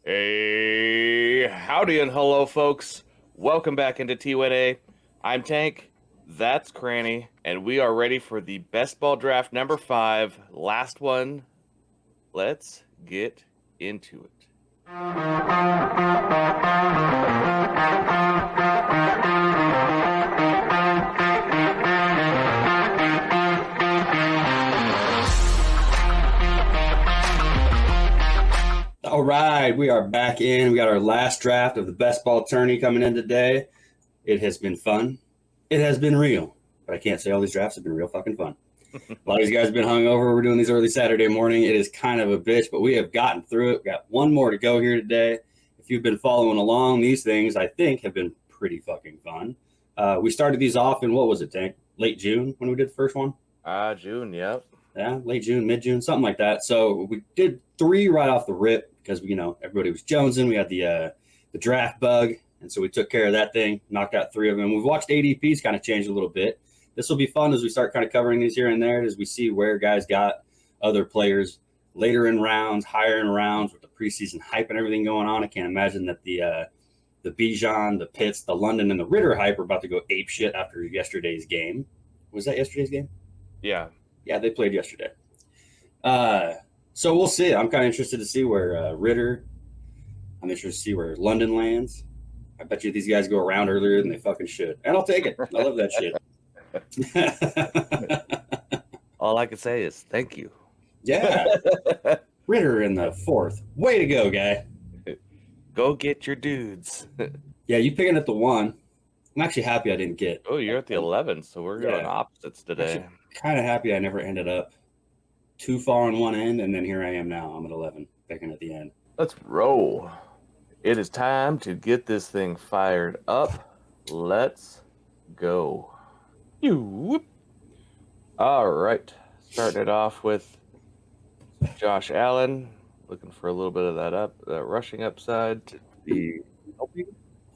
Hey, howdy and hello, folks. Welcome back into T1A. I'm Tank, that's Cranny, and we are ready for the best ball draft number 5, last one. Let's get into it. All right, we are back in. We got our last draft of the best ball tourney coming in today. It has been fun. It has been real. But I can't say all these drafts have been real fucking fun. A lot of these guys have been hungover. We're doing these early Saturday morning. It is kind of a bitch, but we have gotten through it. We've got one more to go here today. If you've been following along, these things, I think, have been pretty fucking fun. We started these off in, what was it, Tank? Late June when we did the first one? June, yep. Yeah, late June, mid-June, something like that. So we did 3 right off the rip because everybody was jonesing. We had the draft bug, and so we took care of that thing, knocked out 3 of them. We've watched ADPs kind of change a little bit. This will be fun as we start kind of covering these here and there, as we see where guys got other players later in rounds, higher in rounds, with the preseason hype and everything going on. I can't imagine that the Bijan, the Pitts, the London, and the Ritter hype are about to go ape shit after yesterday's game. Was that yesterday's game? Yeah. Yeah, they played yesterday. So we'll see. I'm kind of interested to see where Ritter. I'm interested to see where London lands. I bet you these guys go around earlier than they fucking should, and I'll take it. I love that shit. All I can say is thank you. Yeah, Ritter in the 4th. Way to go, guy. Go get your dudes. Yeah, you picking at the 1. I'm actually happy I didn't get. Oh, you're at the 11, so we're going opposites today. Kind of happy I never ended up too far on one end, and then here I am now. I'm at 11, picking at the end. Let's roll. It is time to get this thing fired up. Let's go. All right. Starting it off with Josh Allen. Looking for a little bit of that rushing upside to be helping.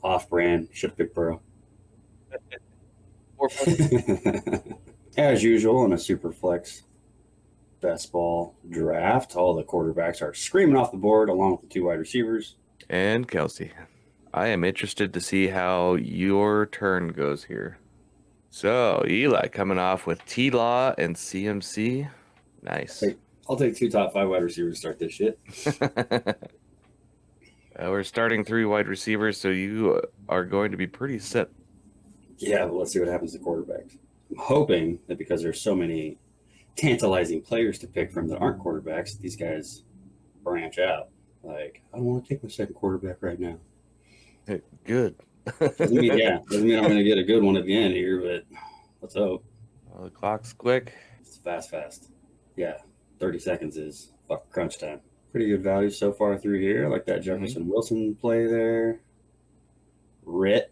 Off-brand. Should have picked Burrow. As usual, in a super flex best ball draft, all the quarterbacks are screaming off the board along with the 2 wide receivers. And Kelsey. I am interested to see how your turn goes here. So, Eli coming off with T-Law and CMC. Nice. I'll take 2 top 5 wide receivers to start this shit. We're starting 3 wide receivers, so you are going to be pretty set. Yeah, but let's see what happens to quarterbacks. I'm hoping that because there's so many tantalizing players to pick from that aren't quarterbacks, these guys branch out. Like, I don't want to take my second quarterback right now. Hey, good. doesn't mean I'm going to get a good one at the end here, but let's hope. Well, the clock's quick. It's fast. Yeah, 30 seconds is crunch time. Pretty good value so far through here. I like that Jefferson Wilson play there. Rit.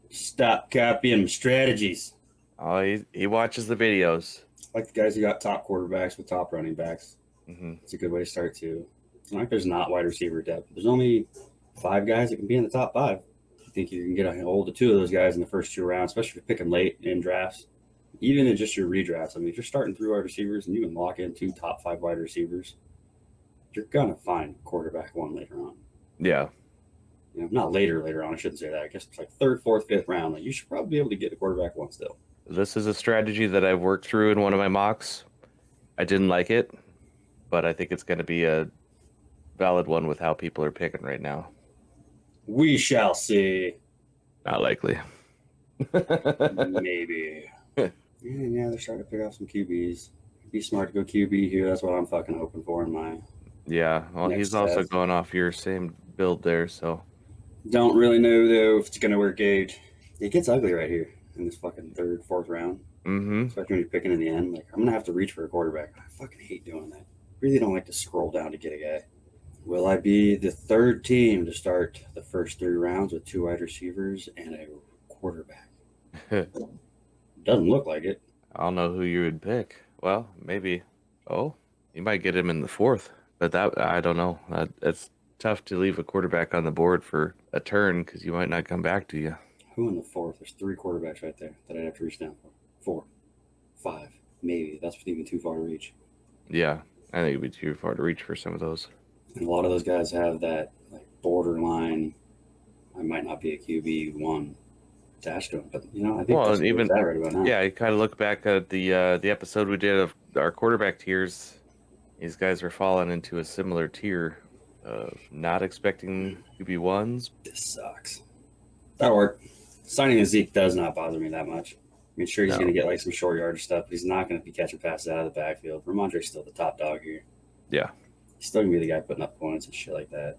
Stop copying strategies. Oh, he watches the videos. I like the guys who got top quarterbacks with top running backs. It's a good way to start, too. It's not like there's not wide receiver depth. There's only 5 guys that can be in the top 5. I think you can get a hold of 2 of those guys in the first 2 rounds, especially if you're picking late in drafts. Even in just your redrafts. I mean, if you're starting 3 wide receivers and you can lock in 2 top 5 wide receivers, you're going to find quarterback 1 later on. Yeah. Not later on. I shouldn't say that. I guess it's like 3rd, 4th, 5th round. Like, you should probably be able to get a quarterback 1 still. This is a strategy that I've worked through in one of my mocks. I didn't like it, but I think it's going to be a valid one with how people are picking right now. We shall see. Not likely. Maybe. Yeah, they're starting to pick off some QBs. Be smart to go QB here. That's what I'm fucking hoping for in my. Yeah, well, he's also going off your same build there, so. Don't really know, though, if it's going to work Gage. It gets ugly right here in this fucking 3rd, 4th round. Especially when you're picking in the end. Like, I'm going to have to reach for a quarterback. I fucking hate doing that. Really don't like to scroll down to get a guy. Will I be the 3rd team to start the first 3 rounds with 2 wide receivers and a quarterback? Doesn't look like it. I don't know who you would pick. Well, maybe. Oh, you might get him in the 4th, but that I don't know. It's tough to leave a quarterback on the board for a turn because you might not come back to you. Who in the 4th? There's 3 quarterbacks right there that I'd have to reach down for. 4, 5, maybe. That's even too far to reach. Yeah, I think it'd be too far to reach for some of those. And a lot of those guys have that like borderline. I might not be a QB1 dash to him, but I think Well, that's and where he's even at right about now. yeah, you kind of look back at the episode we did of our quarterback tiers. These guys are falling into a similar tier of not expecting QB1s. This sucks. That'll work. Signing a Zeke does not bother me that much. I mean, sure, he's No. going to get like some short yardage stuff, but he's not going to be catching passes out of the backfield. Ramondre's still the top dog here. Yeah. He's still going to be the guy putting up points and shit like that.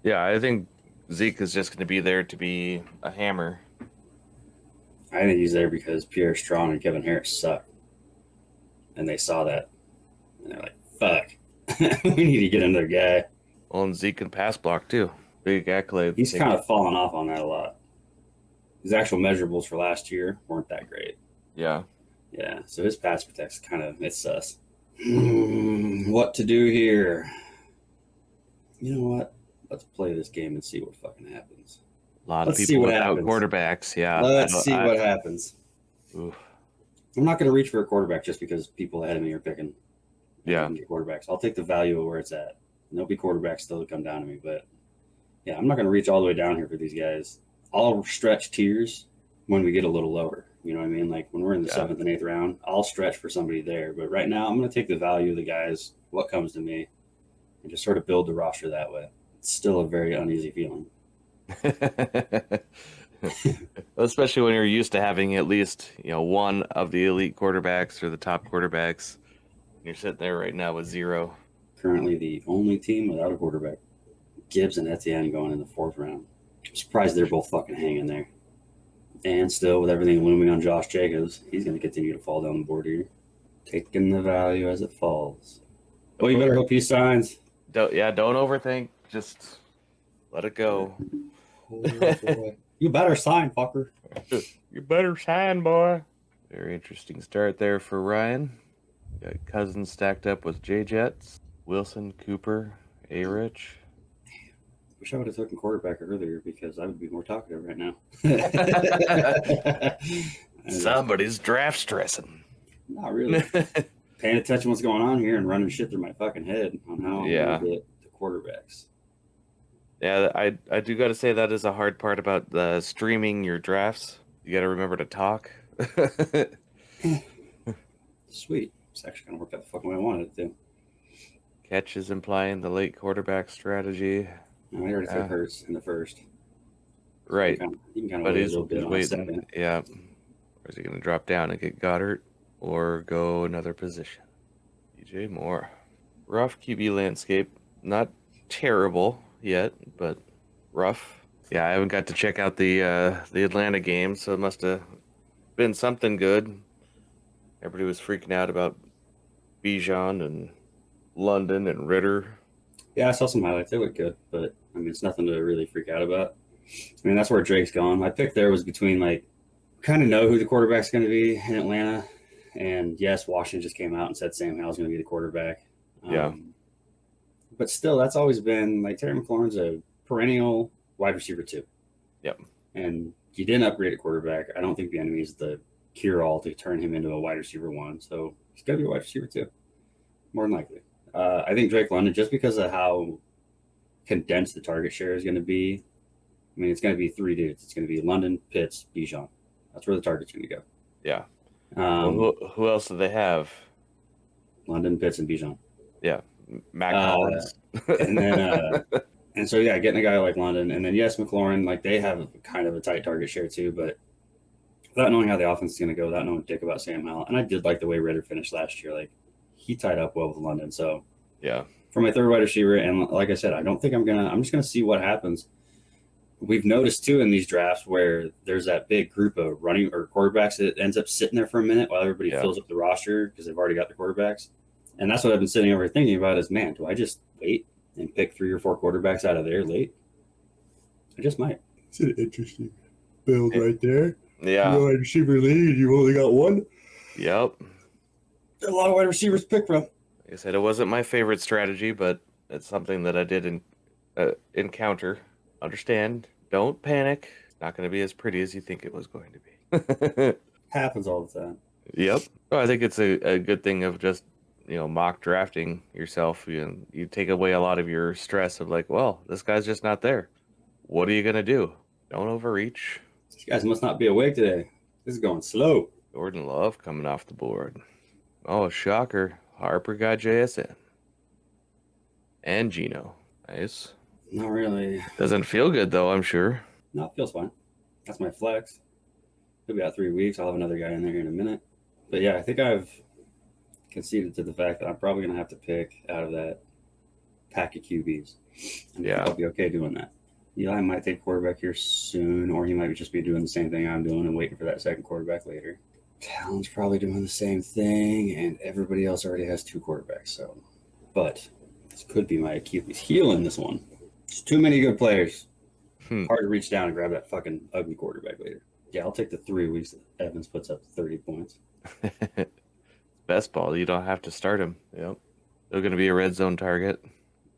Yeah, I think Zeke is just going to be there to be a hammer. I think he's there because Pierre Strong and Kevin Harris suck. And they saw that. And they're like, fuck. We need to get another guy. Well, and Zeke can pass block too. Big accolade. He's kind of fallen off on that a lot. His actual measurables for last year weren't that great. Yeah. Yeah, so his pass protect's it's sus. What to do here? You know what? Let's play this game and see what fucking happens. A lot Let's of see people what without happens. quarterbacks. Yeah. Let's see what happens. Oof. I'm not going to reach for a quarterback just because people ahead of me are picking. Yeah. Get quarterbacks. I'll take the value of where it's at. There'll be quarterbacks still to come down to me, but yeah, I'm not going to reach all the way down here for these guys. I'll stretch tiers when we get a little lower. You know what I mean? Like when we're in the 7th and 8th round, I'll stretch for somebody there. But right now, I'm going to take the value of the guys, what comes to me, and just sort of build the roster that way. It's still a very uneasy feeling. Especially when you're used to having at least one of the elite quarterbacks or the top quarterbacks. You're sitting there right now with 0. Currently the only team without a quarterback. Gibbs and Etienne going in the 4th round. I'm surprised they're both fucking hanging there. And still, with everything looming on Josh Jacobs, he's going to continue to fall down the board here. Taking the value as it falls. Oh, you better hope he signs. Don't overthink. Just let it go. Oh, boy. You better sign, fucker. You better sign, boy. Very interesting start there for Ryan. Got Cousins stacked up with J-Jets, Wilson, Cooper, A-Rich. Wish I would have taken quarterback earlier because I would be more talkative right now. Somebody's draft stressing. Not really. Paying attention to what's going on here and running shit through my fucking head on how I'm going to get the quarterbacks. Yeah, I do got to say that is a hard part about streaming your drafts. You got to remember to talk. Sweet. It's actually kind of worked out the fucking way I wanted it to. Catch is implying the late quarterback strategy. No, I already took Hurts in the first. Right. You can kind of But wait a he's little bit on waiting. Yeah. Or is he going to drop down and get Goddard or go another position? DJ Moore. Rough QB landscape. Not terrible yet, but rough. Yeah, I haven't got to check out the Atlanta game, so it must have been something good. Everybody was freaking out about Bijan and London and Ritter. Yeah, I saw some highlights. They look good, but I mean, it's nothing to really freak out about. I mean, that's where Drake's gone. My pick there was between kind of know who the quarterback's going to be in Atlanta, and yes, Washington just came out and said Sam Howell's going to be the quarterback. Yeah. But still, that's always been Terry McLaurin's a perennial wide receiver 2. Yep. And you didn't upgrade a quarterback. I don't think the enemy is the cure-all to turn him into a wide receiver 1. So he's got to be a wide receiver 2, more than likely. I think Drake London, just because of how condensed the target share is going to be, I mean, it's going to be 3 dudes. It's going to be London, Pitts, Bijan. That's where the target's going to go. Yeah. Who else do they have? London, Pitts, and Bijan. Yeah. Mac Hollins. And then, and so, yeah, getting a guy like London. And then, yes, McLaurin, they have kind of a tight target share too, but without knowing how the offense is going to go, without knowing dick about Sam Howell. And I did like the way Ritter finished last year. He tied up well with London. So, yeah. For my 3rd wide receiver, and like I said, I don't think I'm just going to see what happens. We've noticed too in these drafts where there's that big group of running or quarterbacks that ends up sitting there for a minute while everybody fills up the roster because they've already got the quarterbacks. And that's what I've been sitting over thinking about is, man, do I just wait and pick 3 or 4 quarterbacks out of there late? I just might. It's an interesting build right there. Yeah. Wide receiver league, you only got 1. Yep. There's a lot of wide receivers to pick from. Like I said, it wasn't my favorite strategy, but it's something that I did encounter. Understand. Don't panic. It's not going to be as pretty as you think it was going to be. Happens all the time. Yep. Well, I think it's a good thing of just mock drafting yourself, you take away a lot of your stress of like, well, this guy's just not there. What are you gonna do? Don't overreach. You guys must not be awake today. This is going slow. Jordan Love coming off the board. Oh, shocker. Harper got JSN. And Gino. Nice. Not really. Doesn't feel good, though, I'm sure. No, it feels fine. That's my flex. He'll be out 3 weeks. I'll have another guy in there here in a minute. But yeah, I think I've conceded to the fact that I'm probably going to have to pick out of that pack of QBs. And Yeah. I'll be okay doing that. Eli might take quarterback here soon, or he might just be doing the same thing I'm doing and waiting for that second quarterback later. Talon's probably doing the same thing, and everybody else already has 2 quarterbacks. So, but this could be my Achilles heel in this one. There's too many good players. Hard to reach down and grab that fucking ugly quarterback later. Yeah, I'll take the 3 weeks that Evans puts up 30 points. Best ball. You don't have to start him. Yep. They're going to be a red zone target.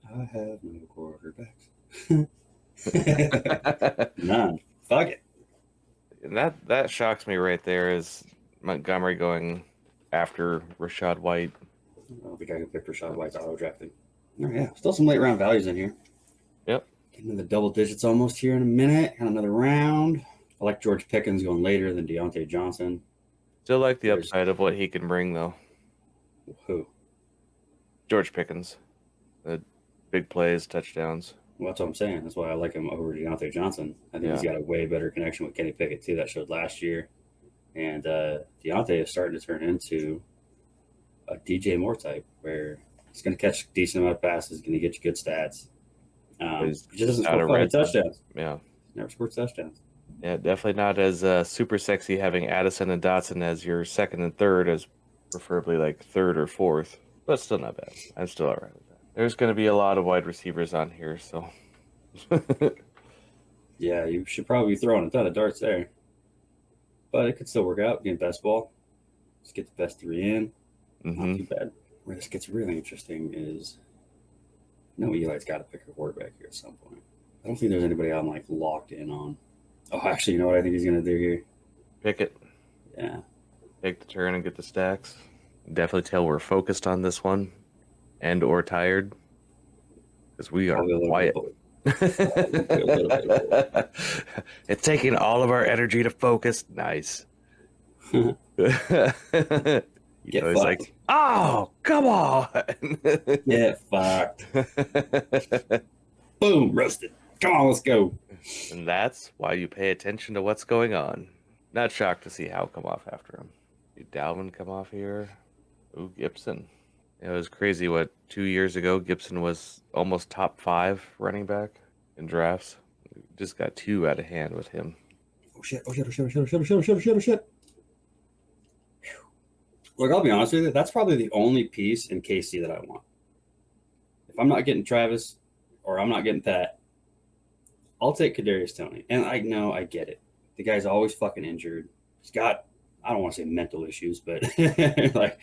I have no quarterbacks. None. Fuck it. And that shocks me right there is Montgomery going after Rashad White. I don't think I can pick Rashad White's auto drafting. Oh, yeah. Still some late round values in here. Yep. Getting to the double digits almost here in a minute. Got another round. I like George Pickens going later than Deontay Johnson. Still like the upside of what he can bring, though. Who? George Pickens. The big plays, touchdowns. Well, that's what I'm saying. That's why I like him over Deontay Johnson. I think he's got a way better connection with Kenny Pickett, too. That showed last year. And Deontay is starting to turn into a DJ Moore type where he's going to catch a decent amount of passes, going to get you good stats. He just doesn't score fucking touchdowns. Yeah. Never scored touchdowns. Yeah, definitely not as super sexy having Addison and Dotson as your second and third, as preferably like third or fourth, but still not bad. I'm still all right with that. There's going to be a lot of wide receivers on here, so. Yeah, you should probably be throwing a ton of darts there. But it could still work out, getting best ball. Let's get the best 3 in. Not too bad. Where this gets really interesting is, Eli's got to pick a quarterback here at some point. I don't think there's anybody I'm like locked in on. Oh, actually, you know what I think he's going to do here? Pick it. Yeah. Take the turn and get the stacks. Definitely tell we're focused on this one and or tired because we are quiet. It's taking all of our energy to focus. Nice. Get He's like, oh, come on. Get fucked. Boom, roasted. Come on, let's go. And that's why you pay attention to what's going on. Not shocked to see Howe come off after him. Did Dalvin come off here? Ooh, Gibson. It was crazy what 2 years ago Gibson was almost top 5 running back in drafts. Just got 2 out of hand with him. Oh shit. Look, I'll be honest with you, that's probably the only piece in KC that I want. If I'm not getting Travis or I'm not getting Pat, I'll take Kadarius Toney. And I know, I get it. The guy's always fucking injured. He's got, I don't want to say mental issues, but like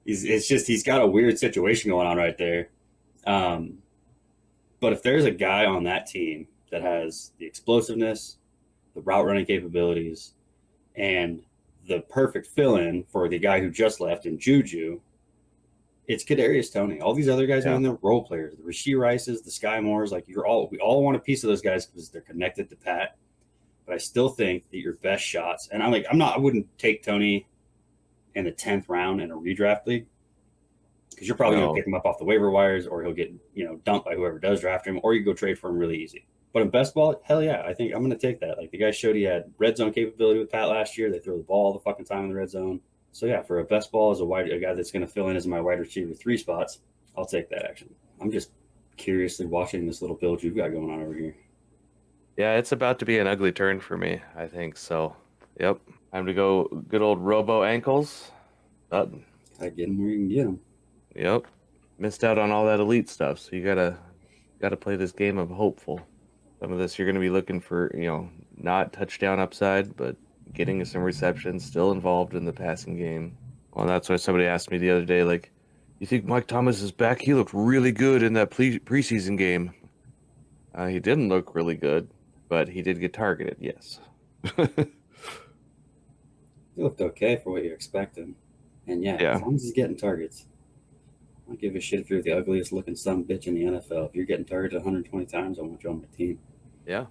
he's got a weird situation going on right there. But if there's a guy on that team that has the explosiveness, the route running capabilities, and the perfect fill-in for the guy who just left in Juju, it's Kadarius Toney. All these other guys are in their role players. The Rashee Rices, the Sky Moores, like we all want a piece of those guys because they're connected to Pat. But I still think that your best shots, and I wouldn't take Toney in the 10th round in a redraft league because you're probably going to pick him up off the waiver wires, or he'll get dumped by whoever does draft him, or you go trade for him really easy. But in best ball, hell yeah, I think I'm going to take that. Like the guy showed he had red zone capability with Pat last year. They throw the ball all the fucking time in the red zone. So yeah, for a best ball as a guy that's going to fill in as my wide receiver 3 spots, I'll take that action. I'm just curiously watching this little build you've got going on over here. Yeah, it's about to be an ugly turn for me, I think. So, yep. Time to go good old robo ankles. Button. Gotta get him where you can get him. Yep. Missed out on all that elite stuff. So you gotta play this game of hopeful. Some of this you're gonna be looking for, not touchdown upside, but getting some receptions, still involved in the passing game. Well, that's why somebody asked me the other day, like, you think Mike Thomas is back? He looked really good in that preseason game. He didn't look really good, but he did get targeted, yes. He looked okay for what you're expecting. And yeah, as long as he's getting targets. don't give a shit if you're the ugliest looking son bitch in the NFL. If you're getting targeted 120 times, I want you on my team. Yeah.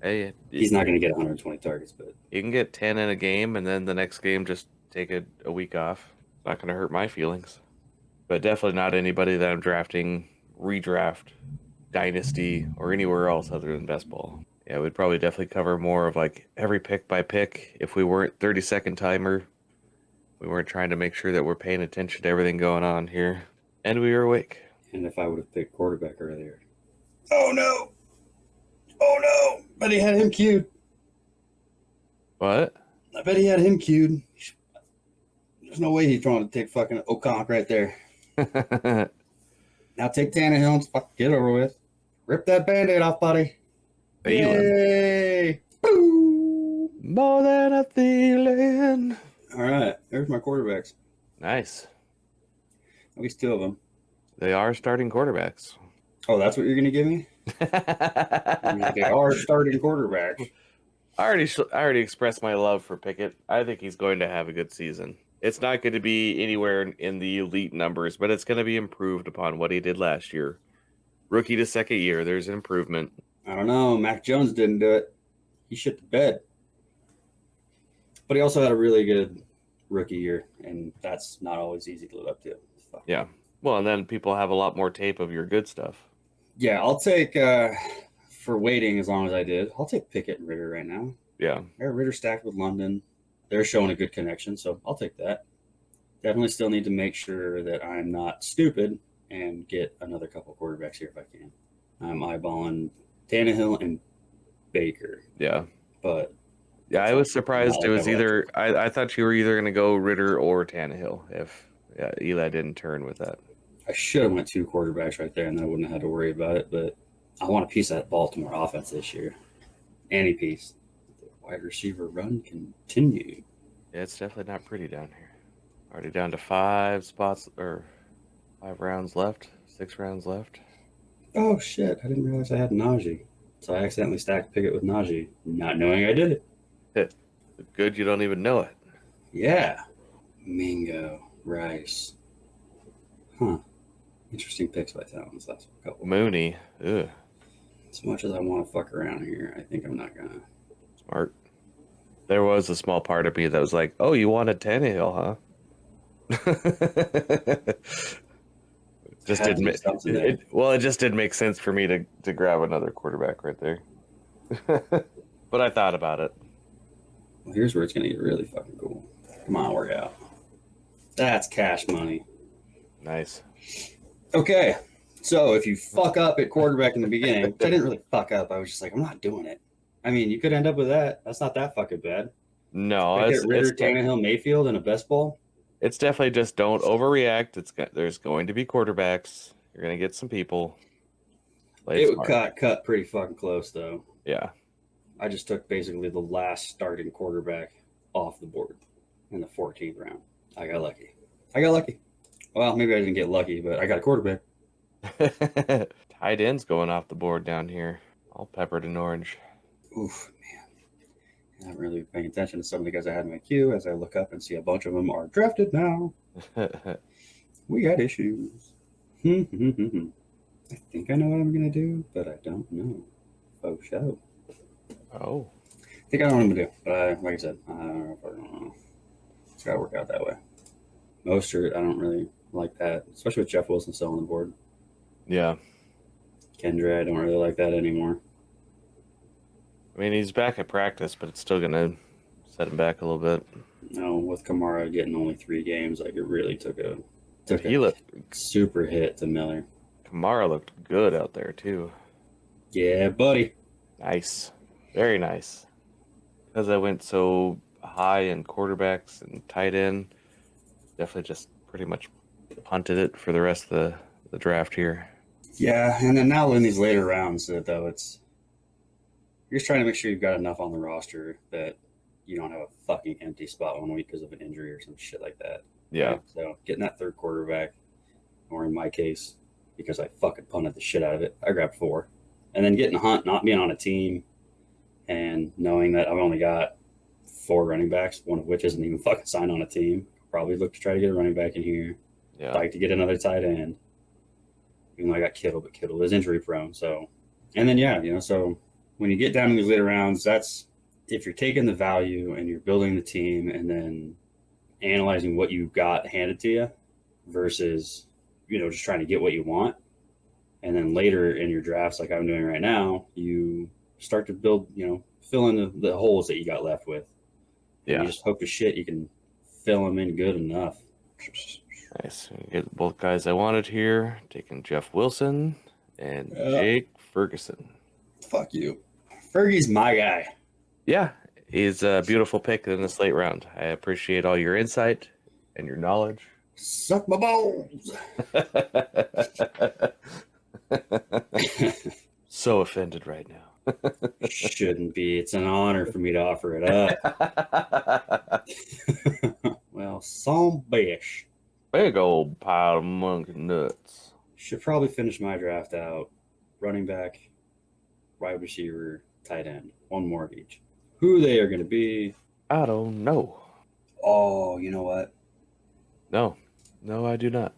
Hey, He's not going to get 120 targets, but you can get 10 in a game, and then the next game just take a week off. It's not going to hurt my feelings. But definitely not anybody that I'm drafting, redraft, dynasty, or anywhere else other than best ball. Yeah, we'd probably definitely cover more of like every pick by pick if we weren't 30-second timer. We weren't trying to make sure that we're paying attention to everything going on here. And we were awake. and if I would have picked quarterback earlier. Oh no! Oh no! But he had him queued. What? I bet he had him queued. There's no way he's trying to take fucking O'Conk right there. Now take Tannehill and fuck get over with. Rip that band-aid off, buddy. Yay! Boo! More than a feeling. All right, there's my quarterbacks. Nice. At least two of them. They are starting quarterbacks. Oh, that's what you're going to give me? They are starting quarterbacks. I already expressed my love for Pickett. I think he's going to have a good season. It's not going to be anywhere in the elite numbers, but it's going to be improved upon what he did last year. Rookie to second year, there's an improvement. I don't know. Mac Jones didn't do it. He shit the bed. But he also had a really good rookie year, and that's not always easy to live up to. So. Yeah. Well, and then people have a lot more tape of your good stuff. Yeah, I'll take, for waiting as long as I did, I'll take Pickett and Ritter right now. Yeah. Ritter stacked with London. They're showing a good connection, so I'll take that. Definitely still need to make sure that I'm not stupid and get another couple quarterbacks here if I can. I'm eyeballing Tannehill and Baker. Yeah. But yeah, I was surprised it was either I thought you were either going to go Ritter or Tannehill if Eli didn't turn with that. I should have went two quarterbacks right there, and then I wouldn't have had to worry about it. But I want a piece of that Baltimore offense this year. Any piece. The wide receiver run continue. Yeah, it's definitely not pretty down here. Already down to 5 spots or 5 rounds left, 6 rounds left. Oh shit! I didn't realize I had Najee, so I accidentally stacked Pickett with Najee, not knowing I did it. Good, you don't even know it. Yeah, Mingo, Rice. Huh. Interesting picks by Talon's last couple. Mooney. Ugh. As much as I want to fuck around here, I think I'm not gonna. Smart. There was a small part of me that was like, "Oh, you wanted Tannehill, huh?" Just didn't make it just didn't make sense for me to grab another quarterback right there. But I thought about it. Well, here's where it's gonna get really fucking cool. Come on, work out. That's cash money. Nice. Okay, so if you fuck up at quarterback in the beginning, which I didn't really fuck up, I was just like, I'm not doing it. I mean, you could end up with that. That's not that fucking bad. No, I get Ritter, Tannehill, Mayfield, and a best ball. It's definitely just don't overreact. There's going to be quarterbacks. You're going to get some people. It would cut pretty fucking close, though. Yeah. I just took basically the last starting quarterback off the board in the 14th round. I got lucky. Well, maybe I didn't get lucky, but I got a quarterback. Tight ends going off the board down here. All peppered and orange. Oof, man. I'm not really paying attention to some of the guys I had in my queue as I look up and see a bunch of them are drafted now. We got issues. I think I know what I'm going to do, but I don't know. Faux show. Oh. I think I know what I'm going to do, but like I said, I don't know. It's got to work out that way. Mostert, I don't really like that, especially with Jeff Wilson still on the board. Yeah. Kendra, I don't really like that anymore. I mean, he's back at practice, but it's still going to set him back a little bit. No, with Kamara getting only 3 games, like it really took a super hit to Miller. Kamara looked good out there, too. Yeah, buddy. Nice. Very nice. Because I went so high in quarterbacks and tight end, definitely just pretty much punted it for the rest of the draft here. Yeah, and then now in these later rounds, though, you're just trying to make sure you've got enough on the roster that you don't have a fucking empty spot one week because of an injury or some shit like that. Yeah. Right? So getting that third quarterback, or in my case, because I fucking punted the shit out of it, I grabbed 4. And then getting Hunt, not being on a team, and knowing that I've only got 4 running backs, one of which isn't even fucking signed on a team. Probably look to try to get a running back in here. Yeah. like to get another tight end. Even though I got Kittle, but Kittle is injury prone. So, and then so when you get down in these later rounds, that's if you're taking the value and you're building the team and then analyzing what you got handed to you versus just trying to get what you want. And then later in your drafts, like I'm doing right now, you start to build, fill in the holes that you got left with. And you just hope to shit you can fill them in good enough. Nice. Get both guys I wanted here. Taking Jeff Wilson and Jake Ferguson. Fuck you. Fergie's my guy. Yeah, he's a beautiful pick in this late round. I appreciate all your insight and your knowledge. Suck my balls. So offended right now. Shouldn't be. It's an honor for me to offer it up. Well, some bish. Big old pile of monkey nuts. Should probably finish my draft out. Running back, wide receiver, tight end. One more of each. Who they are going to be, I don't know. Oh, you know what? No, I do not.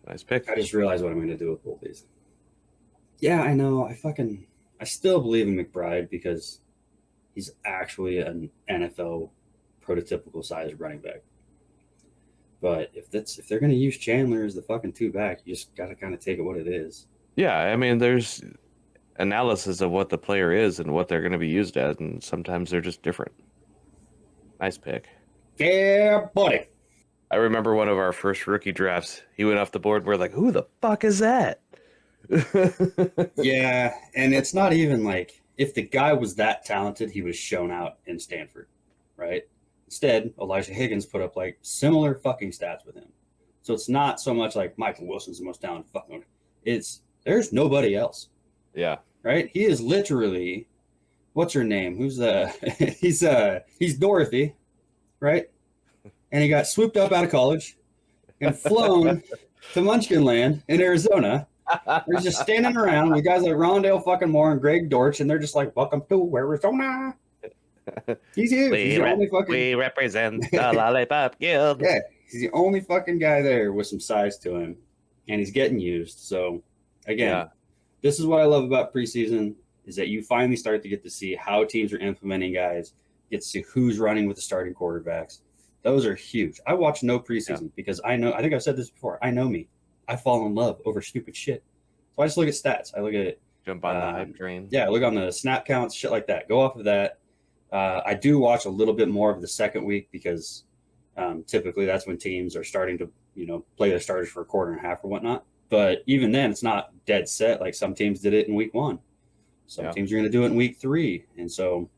Nice pick. I just realized what I'm going to do with both these. Yeah, I know. I still believe in McBride because he's actually an NFL prototypical size running back. But if they're going to use Chandler as the fucking two back, you just got to kind of take it what it is. Yeah, I mean, there's analysis of what the player is and what they're going to be used as, and sometimes they're just different. Nice pick. Yeah, buddy. I remember one of our first rookie drafts. He went off the board, and we're like, who the fuck is that? Yeah, and it's not even like if the guy was that talented, he was shown out in Stanford, right? Instead, Elijah Higgins put up like similar fucking stats with him. So it's not so much like Michael Wilson's the most talented fucking. There's nobody else. Yeah. Right? He is literally, what's her name? He's Dorothy, right? And he got swooped up out of college and flown to Munchkin Land in Arizona. They're just standing around with guys like Rondale fucking Moore and Greg Dortch, and they're just like, welcome to Arizona. He's huge. We represent the Lollipop Guild. Yeah, he's the only fucking guy there with some size to him, and he's getting used. So, again, This is what I love about preseason is that you finally start to get to see how teams are implementing guys, get to see who's running with the starting quarterbacks. Those are huge. I watch no preseason because I think I've said this before. I know me. I fall in love over stupid shit. So I just look at stats. I look at jump on the hype train. Yeah, look on the snap counts, shit like that. Go off of that. I do watch a little bit more of the second week because typically that's when teams are starting to, play their starters for a quarter and a half or whatnot. But even then, it's not dead set. Like some teams did it in week 1. Some teams are going to do it in week 3. And so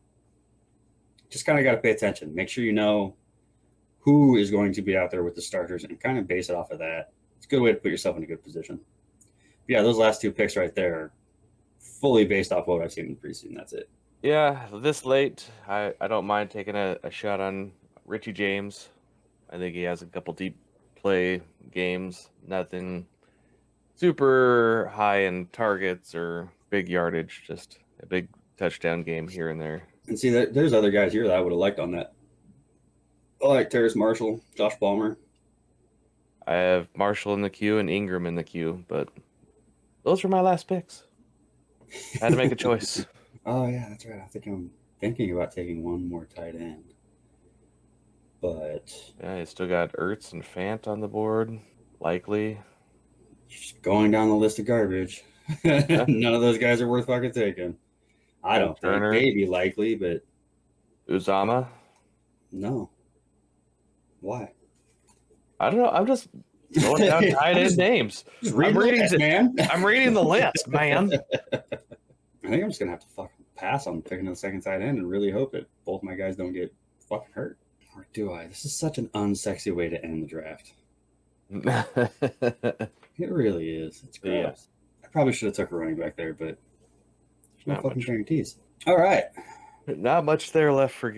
just kind of got to pay attention. Make sure you know who is going to be out there with the starters and kind of base it off of that. It's a good way to put yourself in a good position. But yeah, those last 2 picks right there are fully based off what I've seen in the preseason. That's it. Yeah, this late, I don't mind taking a shot on Richie James. I think he has a couple deep play games. Nothing super high in targets or big yardage, just a big touchdown game here and there. And see, there's other guys here that I would have liked on that. I like Terrace Marshall, Josh Palmer. I have Marshall in the queue and Ingram in the queue, but those were my last picks. I had to make a choice. Oh, yeah, that's right. I think I'm thinking about taking one more tight end. But yeah, you still got Ertz and Fant on the board, likely. Just going down the list of garbage. Yeah. None of those guys are worth fucking taking. I don't think. Maybe likely, but Uzama? No. Why? I don't know. I'm just going down tight end names. I'm reading the list, man. I think I'm just gonna have to fucking pass on picking the second tight end and really hope that both my guys don't get fucking hurt. Or do I? This is such an unsexy way to end the draft. It really is. It's gross. Yeah. I probably should have took a running back there, but there's no fucking guarantees. All right. Not much there left for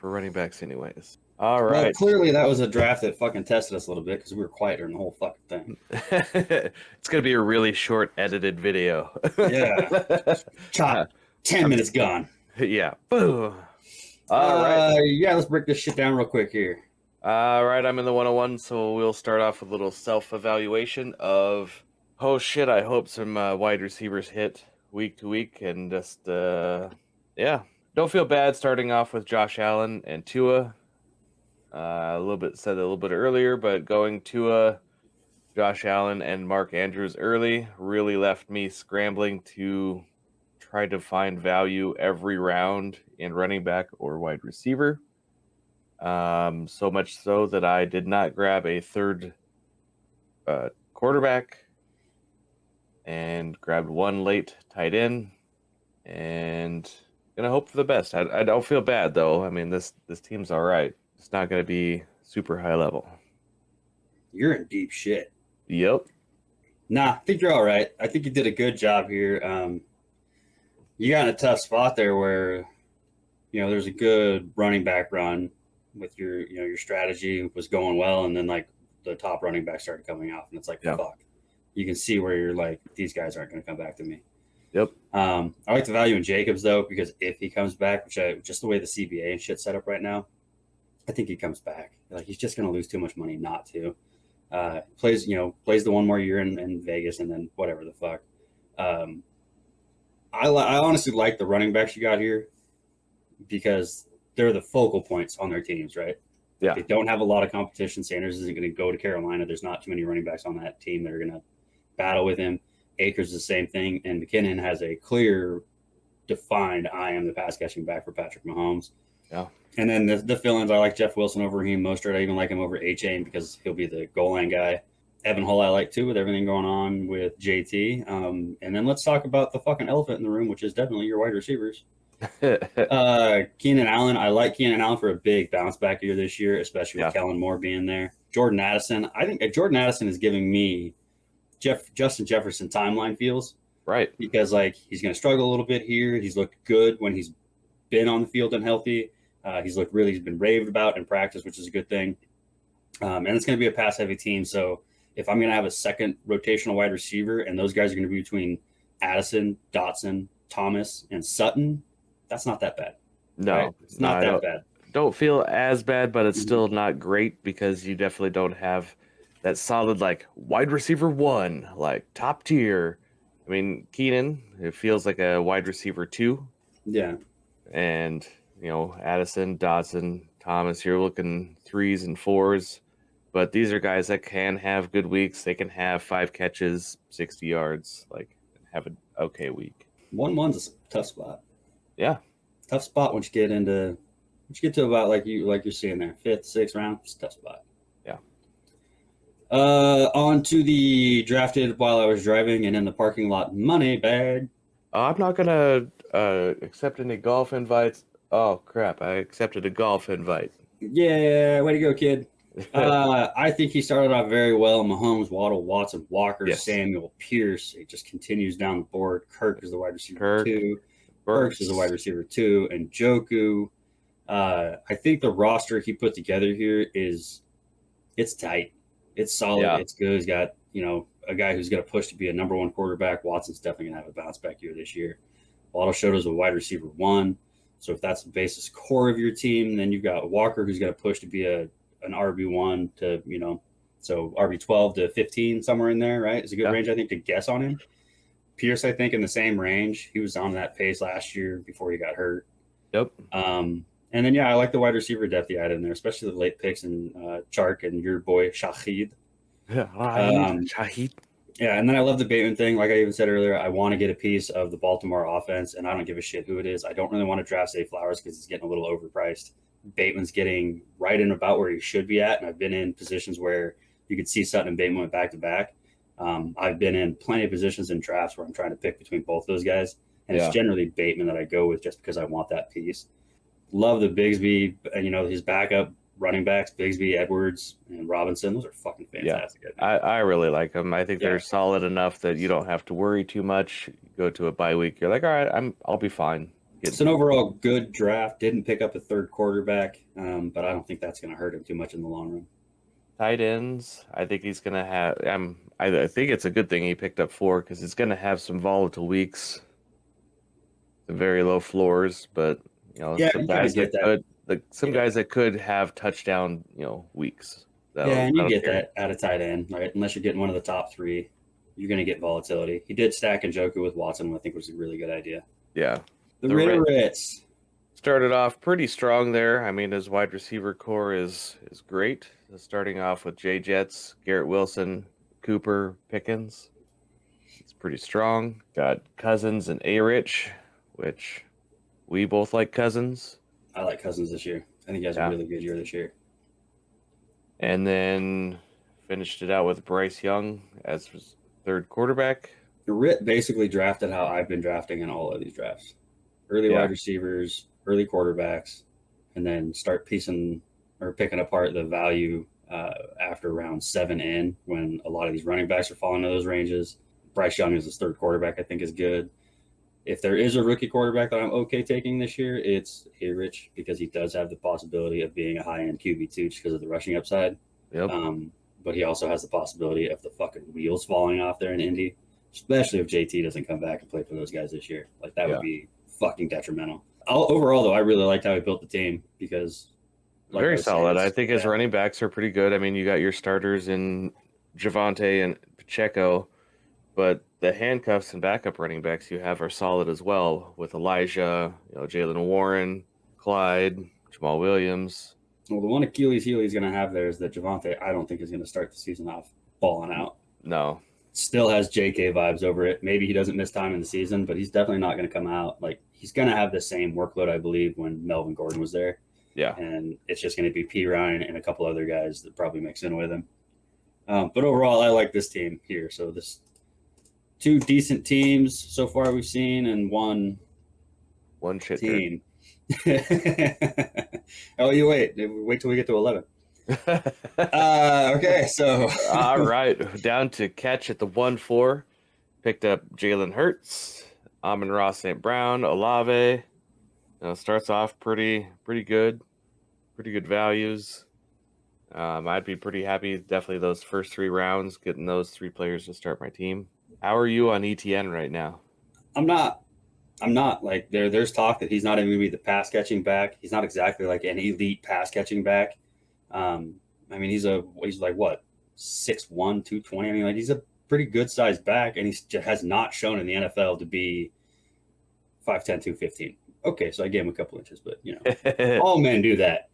running backs, anyways. All right. Well, clearly that was a draft that fucking tested us a little bit because we were quiet during the whole fucking thing. It's gonna be a really short edited video. Yeah. Chop. 10 minutes gone. Yeah. Boo. All right. Yeah, let's break this shit down real quick here. All right, I'm in the 101, so we'll start off with a little self-evaluation of, oh shit, I hope some wide receivers hit week to week, and just, yeah. Don't feel bad starting off with Josh Allen and Tua. Said a little bit earlier, but going Tua, Josh Allen, and Mark Andrews early really left me scrambling to try to find value every round in running back or wide receiver. So much so that I did not grab a third quarterback and grabbed one late tight end and gonna hope for the best. I don't feel bad though. I mean this team's all right. It's not gonna be super high level. You're in deep shit. Yep. Nah, I think you're all right. I think you did a good job here. You got in a tough spot there where, there's a good running back run with your strategy was going well, and then like the top running back started coming off, and it's like, Yeah. fuck. You can see where you're like, these guys aren't going to come back to me. Yep. I like the value in Jacobs though, because if he comes back, just the way the CBA and shit set up right now, I think he comes back. Like he's just going to lose too much money not to. Plays the one more year in Vegas, and then whatever the fuck. I honestly like the running backs you got here because they're the focal points on their teams, right? Yeah. They don't have a lot of competition. Sanders isn't going to go to Carolina. There's not too many running backs on that team that are going to battle with him. Akers is the same thing, and McKinnon has a clear, defined I am the pass catching back for Patrick Mahomes. Yeah. And then the fill-ins, I like Jeff Wilson over Raheem Mostert. I even like him over A-Chain because he'll be the goal line guy. Evan Hull I like too with everything going on with JT. And then let's talk about the fucking elephant in the room, which is definitely your wide receivers. Keenan Allen, I like Keenan Allen for a big bounce back year this year, especially with Kellen Moore being there. Jordan Addison, I think Jordan Addison is giving me Justin Jefferson timeline feels. Right. Because like he's going to struggle a little bit here. He's looked good when he's been on the field and healthy. He's been raved about in practice, which is a good thing. And it's going to be a pass heavy team. So if I'm going to have a second rotational wide receiver and those guys are going to be between Addison, Dotson, Thomas, and Sutton, that's not that bad. No, right? It's not that bad. Don't feel as bad, but it's still not great because you definitely don't have that solid like wide receiver one, like top tier. I mean, Keenan, it feels like a wide receiver two. Yeah. And, Addison, Dodson, Thomas, you're looking 3s and 4s. But these are guys that can have good weeks. They can have 5 catches, 60 yards, like have an okay week. 1-1's a tough spot. Yeah. Tough spot once you get to about like you're seeing there, 5th, 6th round, it's a tough spot. Yeah. On to the drafted while I was driving and in the parking lot money bag. I'm not gonna accept any golf invites. Oh crap! I accepted a golf invite. Yeah, way to go, kid. I think he started off very well. Mahomes, Waddle, Watson, Walker, Samuel, Pierce. It just continues down the board. Kirk is the wide receiver 2. Burks is the wide receiver 2, and Njoku. I think the roster he put together here it's tight. It's solid. Yeah. It's good. He's got a guy who's going to push to be a number 1 quarterback. Watson's definitely going to have a bounce back year this year. Waddle showed as a wide receiver 1. So if that's the basis core of your team, then you've got Walker who's going to push to be an RB1 to, so RB12 to 15, somewhere in there, right? It's a good range, I think, to guess on him. Pierce, I think, in the same range. He was on that pace last year before he got hurt. Yep. And then, I like the wide receiver depth you had in there, especially the late picks and Chark and your boy Shahid. Shahid. Yeah, and then I love the Bateman thing. Like I even said earlier, I want to get a piece of the Baltimore offense, and I don't give a shit who it is. I don't really want to draft Zay Flowers because he's getting a little overpriced. Bateman's getting right in about where he should be at, and I've been in positions where you could see Sutton and Bateman went back to back. I've been in plenty of positions in drafts where I'm trying to pick between both those guys, and it's generally Bateman that I go with just because I want that piece. Love the Bigsby, his backup running backs, Bigsby, Edwards, and Robinson. Those are fucking fantastic. Yeah, I really like them. I think they're solid enough that you don't have to worry too much. You go to a bye week, you're like, all right, I'll be fine. It's an overall good draft. Didn't pick up a third quarterback, but I don't think that's going to hurt him too much in the long run. Tight ends, I think he's going to have. I think it's a good thing he picked up 4 because it's going to have some volatile weeks, the very low floors, but you guys get that. some guys that could have touchdown, weeks. And you That'll get carry. that out of tight end, right? Unless you're getting one of the top three, you're going to get volatility. He did stack Njoku with Watson, I think was a really good idea. Yeah. The Ritz started off pretty strong there. I mean, his wide receiver core is great. Starting off with Jay Jets, Garrett Wilson, Cooper, Pickens. It's pretty strong. Got Cousins and A-Rich, which we both like Cousins. I like Cousins this year. I think he has a really good year this year. And then finished it out with Bryce Young as his third quarterback. Rit basically drafted how I've been drafting in all of these drafts. Early wide receivers, early quarterbacks, and then start picking apart the value after round 7 in when a lot of these running backs are falling into those ranges. Bryce Young is his third quarterback, I think is good. If there is a rookie quarterback that I'm okay taking this year, it's A-Rich because he does have the possibility of being a high-end QB2 just because of the rushing upside. Yep. But he also has the possibility of the fucking wheels falling off there in Indy, especially if JT doesn't come back and play for those guys this year. Like, that would be fucking detrimental. Overall, though, I really liked how he built the team because... Very solid. I think his running backs are pretty good. I mean, you got your starters in Javonte and Pacheco, but the handcuffs and backup running backs you have are solid as well with Elijah, Jalen Warren, Clyde, Jamal Williams. Well, the one Achilles heel he's going to have there is that Javonte, I don't think is going to start the season off balling out. No. Still has JK vibes over it. Maybe he doesn't miss time in the season, but he's definitely not going to come out. Like, he's going to have the same workload, I believe, when Melvin Gordon was there. Yeah. And it's just going to be P. Ryan and a couple other guys that probably mix in with him. But overall, I like this team here. So this 2 decent teams so far we've seen, and one shit team. Oh, you wait till we get to 11. Okay, so all right, down to catch at the 1-4. Picked up Jalen Hurts, Amon-Ra St. Brown, Olave. Starts off pretty good values. I'd be pretty happy. Definitely those first 3 rounds, getting those 3 players to start my team. How are you on ETN right now? I'm not like there's talk that he's not even going to be the pass catching back. He's not exactly like an elite pass catching back. I mean, he's like what, 6'1", 220. I mean, like, he's a pretty good sized back, and he has not shown in the NFL to be 5'10", 215. Okay, so I gave him a couple inches, but all men do that.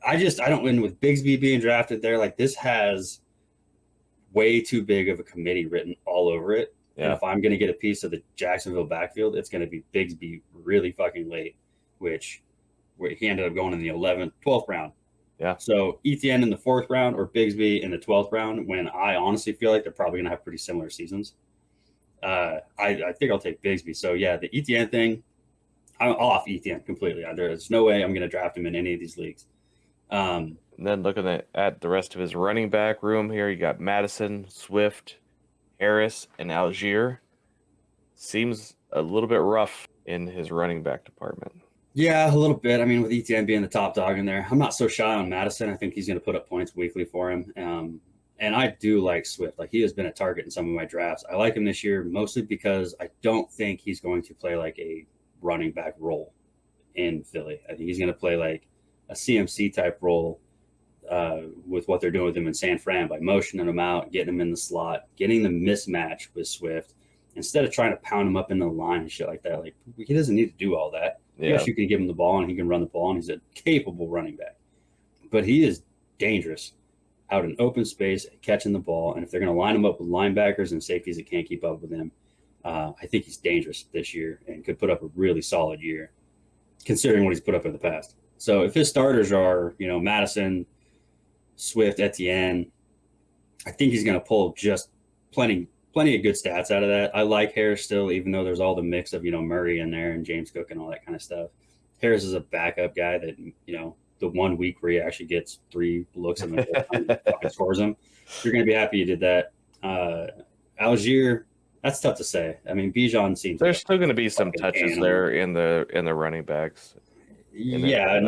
I don't win with Bigsby being drafted there. Like, this has way too big of a committee written all over it. Yeah. And if I'm going to get a piece of the Jacksonville backfield, it's going to be Bigsby really fucking late, where he ended up going in the 11th, 12th round. Yeah. So ETN in the 4th round or Bigsby in the 12th round, when I honestly feel like they're probably going to have pretty similar seasons. I think I'll take Bigsby. So, yeah, the ETN thing, I'm off ETN completely. There's no way I'm going to draft him in any of these leagues. And then looking at the rest of his running back room here, you got Madison, Swift, Harris, and Algier. Seems a little bit rough in his running back department. Yeah, a little bit. I mean, with ETN being the top dog in there, I'm not so shy on Madison. I think he's going to put up points weekly for him. And I do like Swift. Like, he has been a target in some of my drafts. I like him this year mostly because I don't think he's going to play like a running back role in Philly. I think he's going to play like a CMC type role with what they're doing with him in San Fran by motioning him out, getting him in the slot, getting the mismatch with Swift instead of trying to pound him up into the line and shit like that. Like, he doesn't need to do all that. Yeah. Yes, you can give him the ball and he can run the ball, and he's a capable running back. But he is dangerous out in open space catching the ball. And if they're going to line him up with linebackers and safeties that can't keep up with him, I think he's dangerous this year and could put up a really solid year considering what he's put up in the past. So if his starters are, Madison, Swift, Etienne, I think he's going to pull just plenty of good stats out of that. I like Harris still, even though there's all the mix of, Murray in there and James Cook and all that kind of stuff. Harris is a backup guy that, the 1 week where he actually gets 3 looks in the and fucking scores them. You're going to be happy you did that. Algier, that's tough to say. I mean, Bijan seems there's still going to be some touches there in the running backs. Yeah,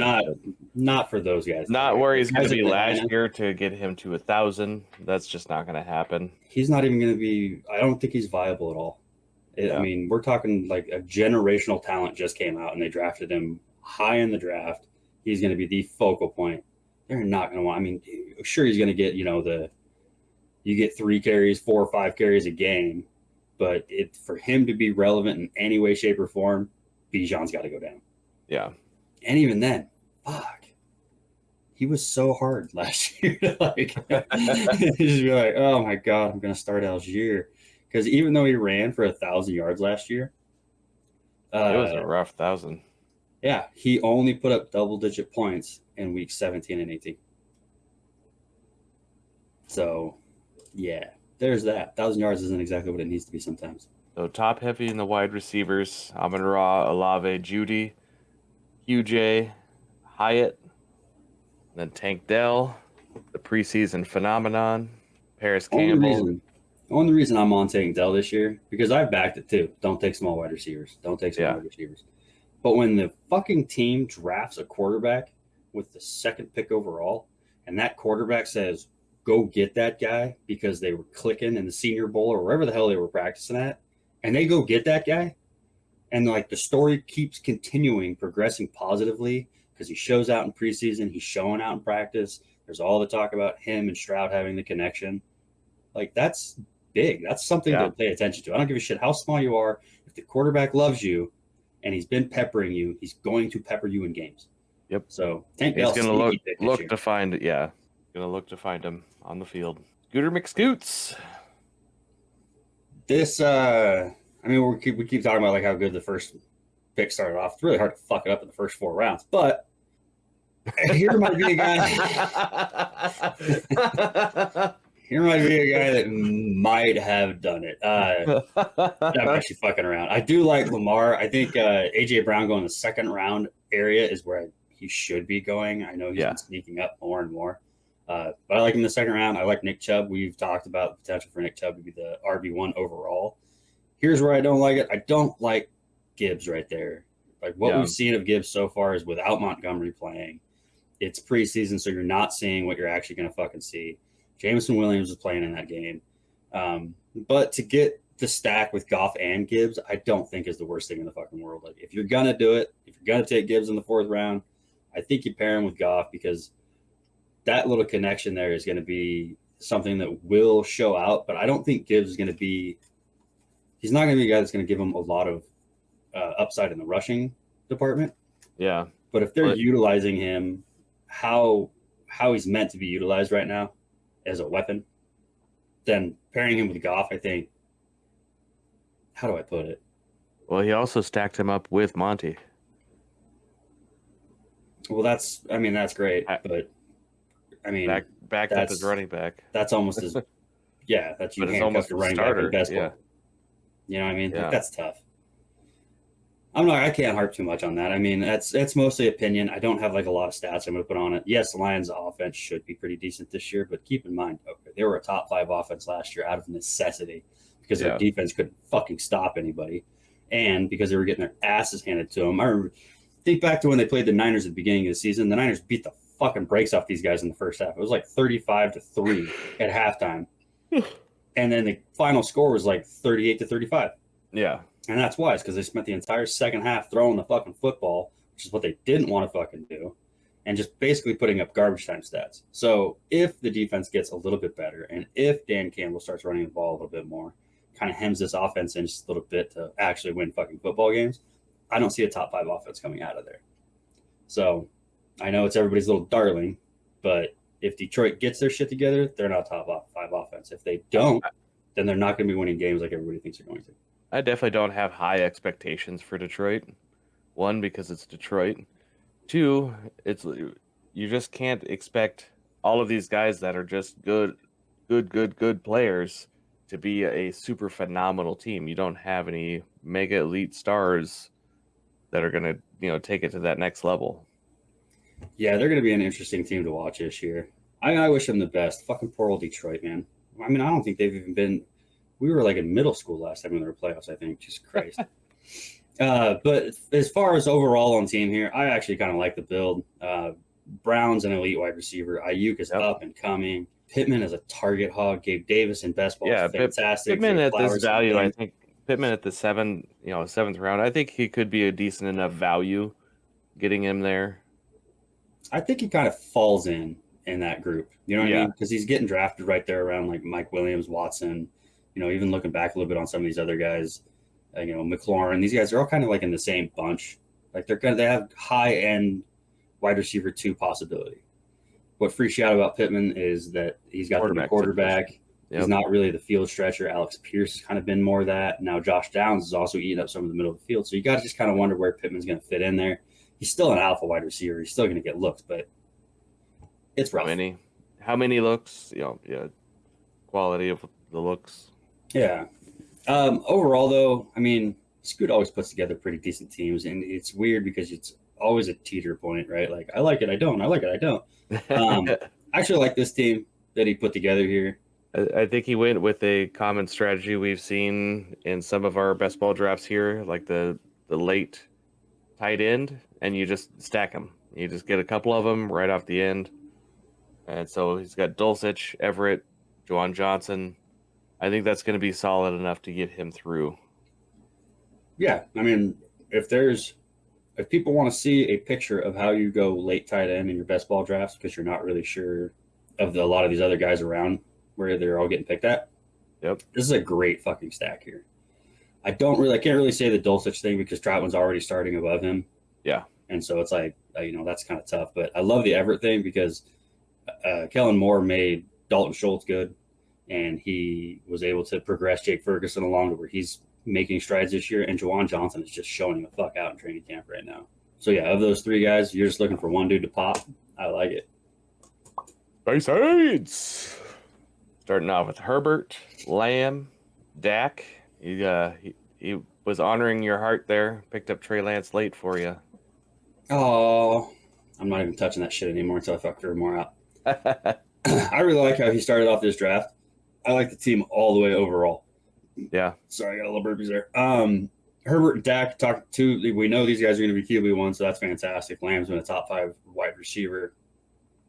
not for those guys. Not where he's going to be last year to get him to 1,000. That's just not going to happen. He's not even going to be. I don't think he's viable at all. I mean, we're talking like a generational talent just came out and they drafted him high in the draft. he's going to be the focal point. They're not going to want. I mean, sure, he's going to get you get 3 carries, 4 or 5 carries a game, but for him to be relevant in any way, shape, or form, Bijan's got to go down. Yeah. And even then, fuck, he was so hard last year. Like, just be like, oh my god, I'm going to start Algier, because even though he ran for 1,000 yards last year, it was a rough 1,000. Yeah, he only put up double-digit points in weeks 17 and 18. So, yeah, there's that. 1,000 yards isn't exactly what it needs to be sometimes. So top heavy in the wide receivers: Amon-Ra, Olave, Judy, QJ, Hyatt, then Tank Dell, the preseason phenomenon, Paris Campbell. Only reason I'm on Tank Dell this year, because I've backed it too. Don't take small wide receivers. Don't take small wide receivers. But when the fucking team drafts a quarterback with the 2nd pick overall, and that quarterback says, go get that guy because they were clicking in the Senior Bowl or wherever the hell they were practicing at, and they go get that guy, and like the story keeps continuing, progressing positively because he shows out in preseason, he's showing out in practice. There's all the talk about him and Stroud having the connection. Like, that's big. That's something to pay attention to. I don't give a shit how small you are. If the quarterback loves you and he's been peppering you, he's going to pepper you in games. Yep. So Tank Dell's going to look to find it. Yeah. Going to look to find him on the field. Scooter McScoots. This, I mean, we keep talking about like how good the first pick started off. It's really hard to fuck it up in the first 4 rounds, but here might be a guy. Here might be a guy that might have done it. I'm actually fucking around. I do like Lamar. I think AJ Brown going the 2nd round area is where he should be going. I know he's been sneaking up more and more. But I like him in the 2nd round. I like Nick Chubb. We've talked about the potential for Nick Chubb to be the RB1 overall. Here's where I don't like it. I don't like Gibbs right there. Like what we've seen of Gibbs so far is without Montgomery playing. It's preseason, so you're not seeing what you're actually going to fucking see. Jameson Williams is playing in that game. But to get the stack with Goff and Gibbs, I don't think is the worst thing in the fucking world. Like if you're going to do it, if you're going to take Gibbs in the 4th round, I think you pair him with Goff because that little connection there is going to be something that will show out. But I don't think Gibbs is going to be – he's not going to be a guy that's going to give him a lot of upside in the rushing department. Yeah. But if they're utilizing him how he's meant to be utilized right now as a weapon, then pairing him with Goff, I think, how do I put it? Well, he also stacked him up with Monty. Well, that's great, but I mean, back up as running back. That's almost as that's you handcuff the running back in Bestball. Yeah. You know what I mean? Like, that's tough. I can't harp too much on that. I mean, that's mostly opinion. I don't have like a lot of stats I'm going to put on it. Yes, the Lions' offense should be pretty decent this year, but keep in mind, they were a top 5 offense last year out of necessity because their defense couldn't fucking stop anybody, and because they were getting their asses handed to them. I remember, think back to when they played the Niners at the beginning of the season. The Niners beat the fucking brakes off these guys in the first half. It was like 35-3 at halftime, and then the final score was like 38-35. Yeah. And that's why. It's because they spent the entire second half throwing the fucking football, which is what they didn't want to fucking do, and just basically putting up garbage time stats. So if the defense gets a little bit better, and if Dan Campbell starts running the ball a little bit more, kind of hems this offense in just a little bit to actually win fucking football games, I don't see a top 5 offense coming out of there. So I know it's everybody's little darling, but if Detroit gets their shit together, they're not top 5 offense. If they don't, then they're not going to be winning games like everybody thinks they're going to. I definitely don't have high expectations for Detroit. 1, because it's Detroit. 2, you just can't expect all of these guys that are just good players to be a super phenomenal team. You don't have any mega elite stars that are going to, take it to that next level. Yeah, they're going to be an interesting team to watch this year. I wish them the best. Fucking poor old Detroit, man. I mean, I don't think they've even been. We were like in middle school last time when they were playoffs, I think. Jesus Christ. But as far as overall on team here, I actually kind of like the build. Brown's an elite wide receiver. Ayuk is up and coming. Pittman is a target hog. Gabe Davis and Bestball is fantastic. Pittman at this value, I think. Pittman at the 7th round, I think he could be a decent enough value getting him there. I think he kind of falls in that group. You know what I Yeah. mean? Because he's getting drafted right there around like Mike Williams, Watson. You know, even looking back a little bit on some of these other guys, you know, McLaurin. These guys are all kind of like in the same bunch. Like they have high end wide receiver two possibility. What freaks you out about Pittman is that he's got the new Quarterback quarterback. situation. He's Yep. not really the field stretcher. Alex Pierce has kind of been more of that. Now Josh Downs is also eating up some of the middle of the field. So you got to just kind of wonder where Pittman's going to fit in there. He's still an alpha wide receiver. He's still going to get looks, but it's How rough. many? How many looks? Yeah. Quality of the looks. Yeah. Overall, though, I mean, Scoot always puts together pretty decent teams, and it's weird because it's always a teeter point, right? Like, I like it, I don't. I like it, I don't. I actually like this team that he put together here. I think he went with a common strategy we've seen in some of our best ball drafts here, like the late tight end, and you just stack them. You just get a couple of them right off the end. And so he's got Dulcich, Everett, Juwan Johnson. I think that's going to be solid enough to get him through. Yeah, I mean, if people want to see a picture of how you go late tight end in your best ball drafts because you're not really sure of a lot of these other guys around where they're all getting picked at, Yep. this is a great fucking stack here. I can't really say the Dulcich thing because Troutman's already starting above him. Yeah. And so it's like, that's kind of tough. But I love the Everett thing because Kellen Moore made Dalton Schultz good, and he was able to progress Jake Ferguson along to where he's making strides this year. And Juwan Johnson is just showing the fuck out in training camp right now. So yeah, of those three guys, you're just looking for one dude to pop. I like it. Base Aids. Starting off with Herbert, Lamb, Dak. He was honoring your heart there. Picked up Trey Lance late for you. Oh, I'm not even touching that shit anymore until I fuck her more out. I really like how he started off this draft. I like the team all the way overall. Yeah. Sorry, I got a little burpees there. Herbert and Dak talked to. We know these guys are going to be QB1, so that's fantastic. Lamb's been a top 5 wide receiver.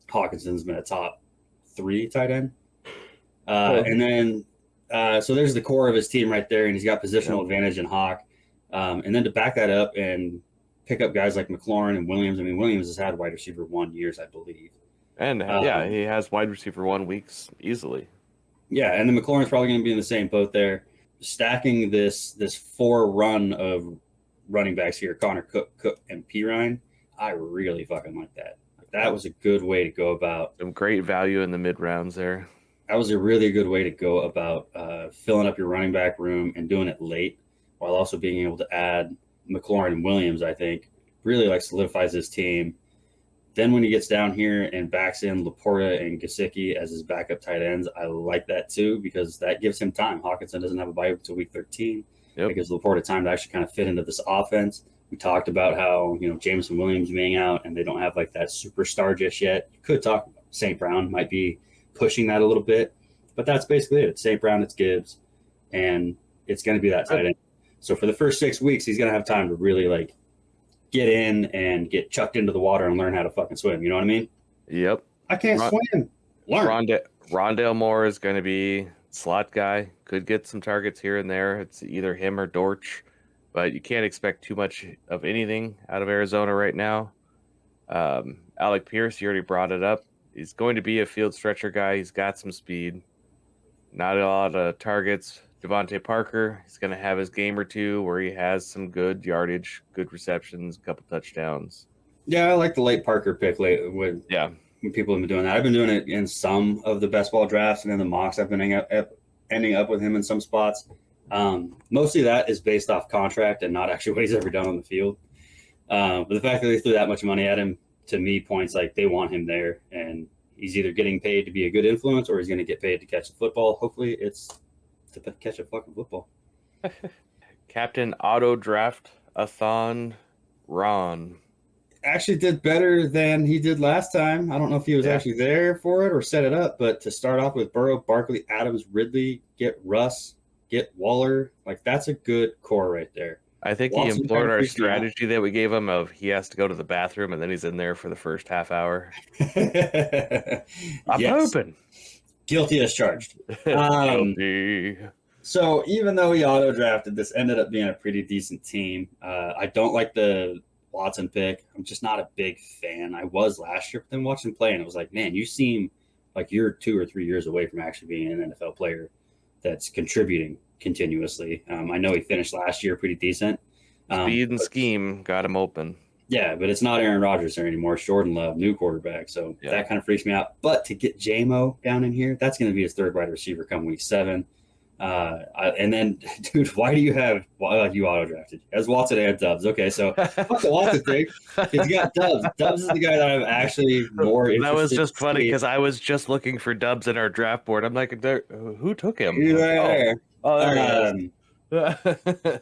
Hawkinson's been a top 3 tight end. And then, so there's the core of his team right there, and he's got positional advantage in Hawk. And then to back that up and pick up guys like McLaurin and Williams. I mean, Williams has had wide receiver 1 years, I believe. And he has wide receiver 1 weeks easily. Yeah, and then McLaurin's probably going to be in the same boat there. Stacking this 4 run of running backs here, Connor Cook, and Pirine, I really fucking like that. That was a good way to go about. Some great value in the mid rounds there. That was a really good way to go about filling up your running back room and doing it late while also being able to add McLaurin and Williams, I think, really solidifies his team. Then when he gets down here and backs in Laporta and Gesicki as his backup tight ends, I like that too because that gives him time. Hawkinson doesn't have a bye until week 13. It gives Laporta time to actually kind of fit into this offense. We talked about how, Jameson Williams being out and they don't have like that superstar just yet. You could talk about St. Brown might be pushing that a little bit, but that's basically it. It's St. Brown, it's Gibbs, and it's going to be that tight end. So for the first 6 weeks, he's going to have time to really get in and get chucked into the water and learn how to fucking swim. You know what I mean? Yep. I can't swim. Learn. Rondale Moore is going to be slot guy. Could get some targets here and there. It's either him or Dortch, but you can't expect too much of anything out of Arizona right now. Alec Pierce, you already brought it up. He's going to be a field stretcher guy. He's got some speed. Not a lot of targets. Devontae Parker, he's going to have his game or two where he has some good yardage, good receptions, a couple touchdowns. Yeah, I like the late Parker pick when people have been doing that. I've been doing it in some of the best ball drafts and in the mocks. I've been ending up with him in some spots. Mostly that is based off contract and not actually what he's ever done on the field. But the fact that they threw that much money at him, to me, points like they want him there. And he's either getting paid to be a good influence or he's going to get paid to catch the football. Hopefully it's to catch a fucking football. Captain Auto Draft Athon Ron actually did better than he did last time. I don't know if he was actually there for it or set it up, but to start off with Burrow, Barkley, Adams, Ridley, get Russ, get Waller, that's a good core right there. I think he employed our strategy that we gave him of he has to go to the bathroom and then he's in there for the first half hour. I'm pooping. Guilty as charged. Guilty. So even though he auto drafted, this ended up being a pretty decent team. I don't like the Watson pick. I'm just not a big fan. I was last year, but then watching him play, and it was like, man, you seem like you're 2 or 3 years away from actually being an NFL player that's contributing continuously. I know he finished last year pretty decent. Speed and But scheme got him open. yeah, but it's not Aaron Rodgers there anymore. It's Jordan Love, new quarterback. So Yeah. that kind of freaks me out. But to get JMO down in here, that's going to be his third wide receiver come week 7. And then, dude, why do you you auto drafted? As Watson and Dubs. Okay, so fuck the Watson thing. He's got Dubs. Dubs is the guy that I'm actually more interested. That was just funny see. because I was just looking for Dubs in our draft board. I'm like, who took him? He's right Oh, there. there he is.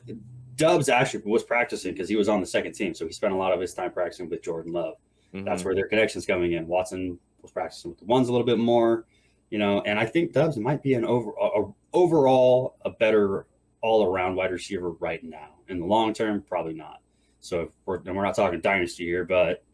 Dubs actually was practicing because he was on the second team, so he spent a lot of his time practicing with Jordan Love. That's where their connection's coming in. Watson was practicing with the ones a little bit more, and I think Dubs might be an overall a better all-around wide receiver right now. In the long term, probably not. So if we're not talking dynasty here, but